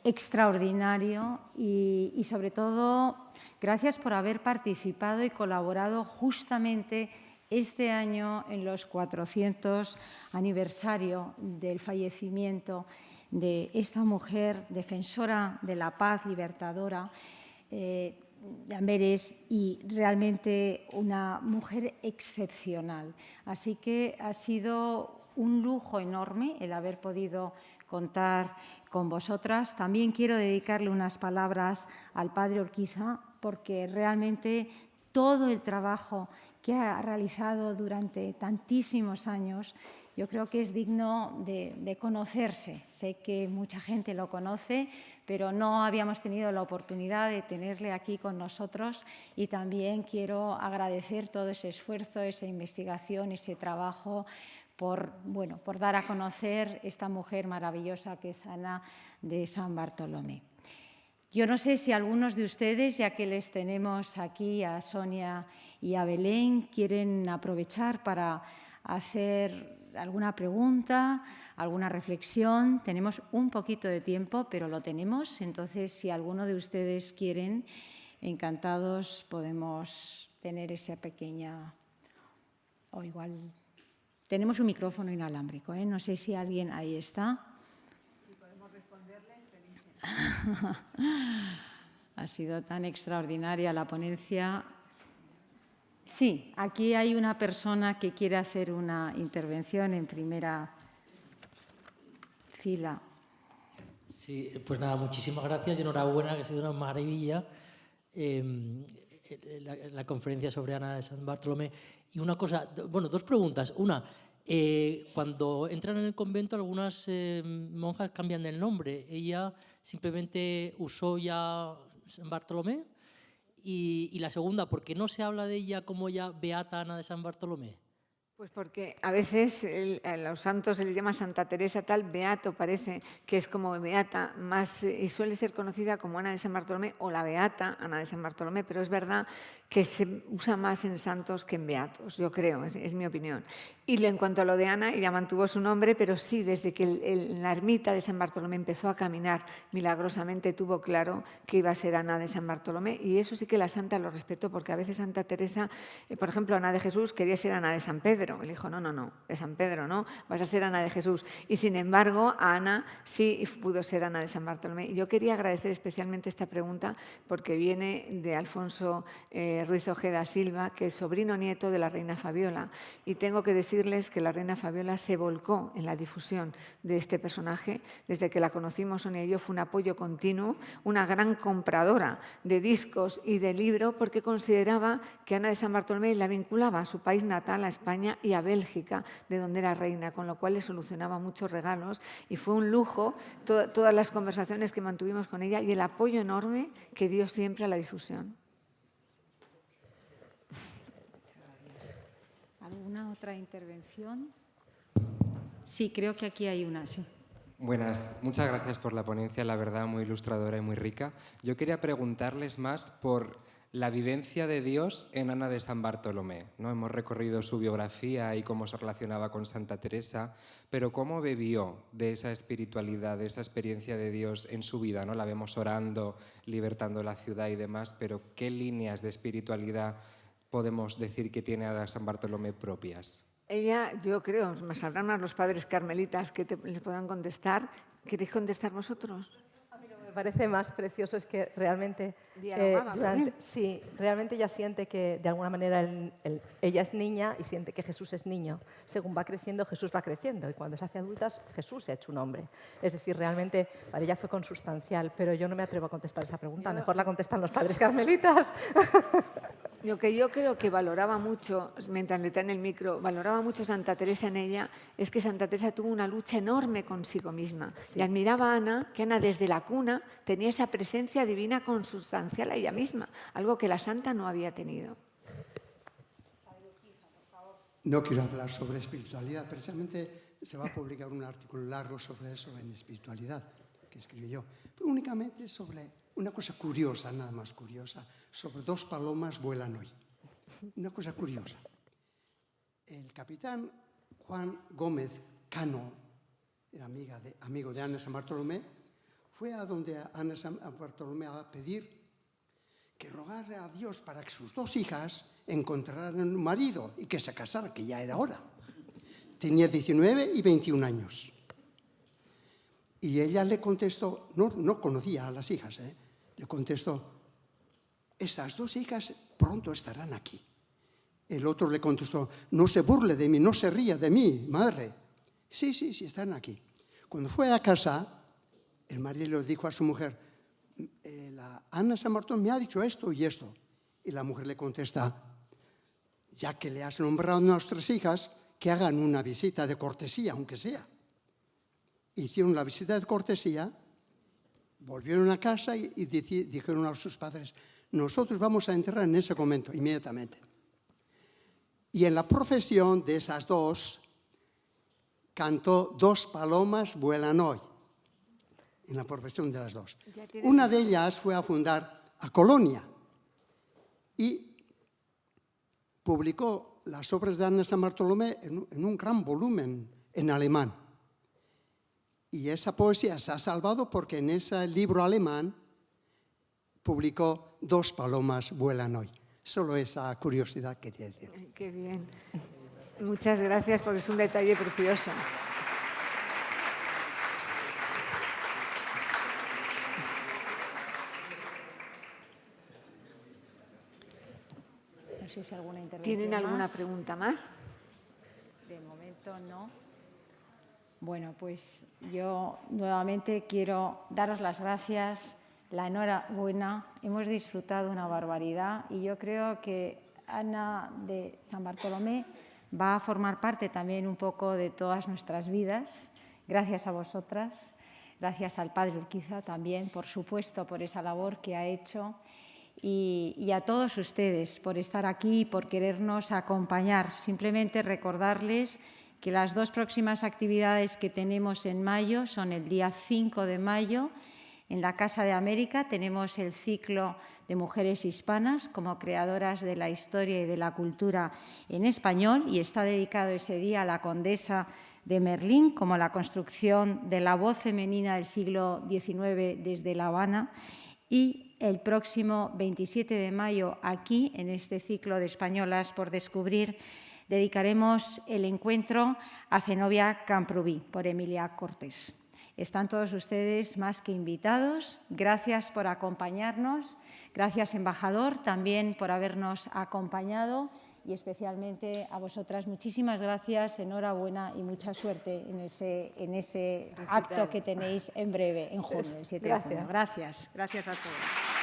extraordinario y sobre todo, gracias por haber participado y colaborado justamente este año en los 400 aniversario del fallecimiento de esta mujer defensora de la paz, libertadora, de Amberes, y realmente una mujer excepcional. Así que ha sido un lujo enorme el haber podido contar con vosotras. También quiero dedicarle unas palabras al padre Urquiza, porque realmente todo el trabajo que ha realizado durante tantísimos años, yo creo que es digno de conocerse. Sé que mucha gente lo conoce, pero no habíamos tenido la oportunidad de tenerle aquí con nosotros, y también quiero agradecer todo ese esfuerzo, esa investigación, ese trabajo por dar a conocer esta mujer maravillosa que es Ana de San Bartolomé. Yo no sé si algunos de ustedes, ya que les tenemos aquí a Sonia y a Belén, quieren aprovechar para hacer alguna pregunta, alguna reflexión. Tenemos un poquito de tiempo, pero lo tenemos. Entonces, si alguno de ustedes quieren, encantados podemos tener esa pequeña... O igual... Tenemos un micrófono inalámbrico, ¿eh? No sé si alguien ahí está. Si podemos responderles, felices. Ha sido tan extraordinaria la ponencia. Sí, aquí hay una persona que quiere hacer una intervención en primera fila. Sí, pues nada, muchísimas gracias y enhorabuena, que ha sido una maravilla la conferencia sobre Ana de San Bartolomé. Y una cosa, bueno, dos preguntas. Una, cuando entran en el convento, algunas monjas cambian el nombre. Ella simplemente usó ya San Bartolomé. Y la segunda, ¿por qué no se habla de ella como ya Beata Ana de San Bartolomé? Pues porque a veces a los santos se les llama Santa Teresa tal, Beato parece que es como Beata, más, y suele ser conocida como Ana de San Bartolomé o la Beata Ana de San Bartolomé, pero es verdad que se usa más en santos que en beatos, yo creo, es mi opinión. Y en cuanto a lo de Ana, ella mantuvo su nombre, pero sí, desde que la ermita de San Bartolomé empezó a caminar milagrosamente, tuvo claro que iba a ser Ana de San Bartolomé, y eso sí que la santa lo respetó, porque a veces Santa Teresa, por ejemplo, Ana de Jesús quería ser Ana de San Pedro. Él dijo, no, de San Pedro no, vas a ser Ana de Jesús. Y sin embargo, a Ana sí pudo ser Ana de San Bartolomé. Y yo quería agradecer especialmente esta pregunta porque viene de Alfonso Ruiz Ojeda Silva, que es sobrino nieto de la reina Fabiola. Y tengo que decirles que la reina Fabiola se volcó en la difusión de este personaje. Desde que la conocimos, Sonia y yo, fue un apoyo continuo, una gran compradora de discos y de libros, porque consideraba que Ana de San Bartolomé la vinculaba a su país natal, a España y a Bélgica, de donde era reina, con lo cual le solucionaba muchos regalos, y fue un lujo todas las conversaciones que mantuvimos con ella y el apoyo enorme que dio siempre a la difusión. ¿Alguna otra intervención? Sí, creo que aquí hay una, sí. Buenas, muchas gracias por la ponencia, la verdad muy ilustradora y muy rica. Yo quería preguntarles más por la vivencia de Dios en Ana de San Bartolomé, ¿no? Hemos recorrido su biografía y cómo se relacionaba con Santa Teresa, pero ¿cómo bebió de esa espiritualidad, de esa experiencia de Dios en su vida, ¿no? La vemos orando, libertando la ciudad y demás, pero ¿qué líneas de espiritualidad podemos decir que tiene Ana de San Bartolomé propias? Ella, yo creo, me sabrán más los padres carmelitas que les puedan contestar. ¿Queréis contestar vosotros? Me parece más precioso es que realmente, sí, realmente ella siente que de alguna manera ella es niña y siente que Jesús es niño. Según va creciendo, Jesús va creciendo, y cuando se hace adulta, Jesús se ha hecho un hombre. Es decir, realmente para ella fue consustancial, pero yo no me atrevo a contestar esa pregunta. Mejor la contestan los padres carmelitas. Lo que yo creo que valoraba mucho, mientras le está en el micro, valoraba mucho Santa Teresa en ella, es que Santa Teresa tuvo una lucha enorme consigo misma. Sí. Y admiraba a Ana, que Ana desde la cuna tenía esa presencia divina consustancial a ella misma, algo que la santa no había tenido. No quiero hablar sobre espiritualidad, precisamente se va a publicar un artículo largo sobre eso en espiritualidad, que escribí yo, pero únicamente sobre una cosa curiosa, nada más curiosa, sobre 2 palomas vuelan hoy. Una cosa curiosa. El capitán Juan Gómez Cano, era amigo de Ana San Bartolomé, fue a donde Ana San Bartolomé a pedir que rogara a Dios para que sus 2 hijas encontraran un marido y que se casara, que ya era hora. Tenía 19 y 21 años. Y ella le contestó, no conocía a las hijas, le contestó, esas 2 hijas pronto estarán aquí. El otro le contestó, no se burle de mí, no se ría de mí, madre. Sí, están aquí. Cuando fue a casa, el marido le dijo a su mujer, la Ana San Bartolomé me ha dicho esto y esto. Y la mujer le contesta, ya que le has nombrado a nuestras hijas, que hagan una visita de cortesía, aunque sea. Hicieron la visita de cortesía, volvieron a casa y dijeron a sus padres, nosotros vamos a entrar en ese convento inmediatamente. Y en la profesión de esas 2, cantó 2 palomas vuelan hoy. En la profesión de las 2. Una de ellas fue a fundar a Colonia y publicó las obras de Ana San Bartolomé en un gran volumen en alemán. Y esa poesía se ha salvado porque en ese libro alemán publicó 2 palomas vuelan hoy. Solo esa curiosidad quería decir. Qué bien. Muchas gracias, porque es un detalle precioso. No sé si alguna intervención ¿Tienen alguna más. pregunta más? De momento no. Bueno, pues yo nuevamente quiero daros las gracias, la enhorabuena. Hemos disfrutado una barbaridad y yo creo que Ana de San Bartolomé va a formar parte también un poco de todas nuestras vidas. Gracias a vosotras, gracias al Padre Urquiza también, por supuesto, por esa labor que ha hecho. Y a todos ustedes por estar aquí y por querernos acompañar. Simplemente recordarles que las 2 próximas actividades que tenemos en mayo son el día 5 de mayo. En la Casa de América tenemos el ciclo de mujeres hispanas como creadoras de la historia y de la cultura en español y está dedicado ese día a la condesa de Merlín como la construcción de la voz femenina del siglo XIX desde La Habana. Y el próximo 27 de mayo, aquí, en este ciclo de Españolas por descubrir, dedicaremos el encuentro a Zenobia Camprubí, por Emilia Cortés. Están todos ustedes más que invitados. Gracias por acompañarnos. Gracias, embajador, también por habernos acompañado. Y especialmente a vosotras, muchísimas gracias, enhorabuena y mucha suerte en ese acto que tenéis en breve, en junio, el 7 de junio. Gracias a todos.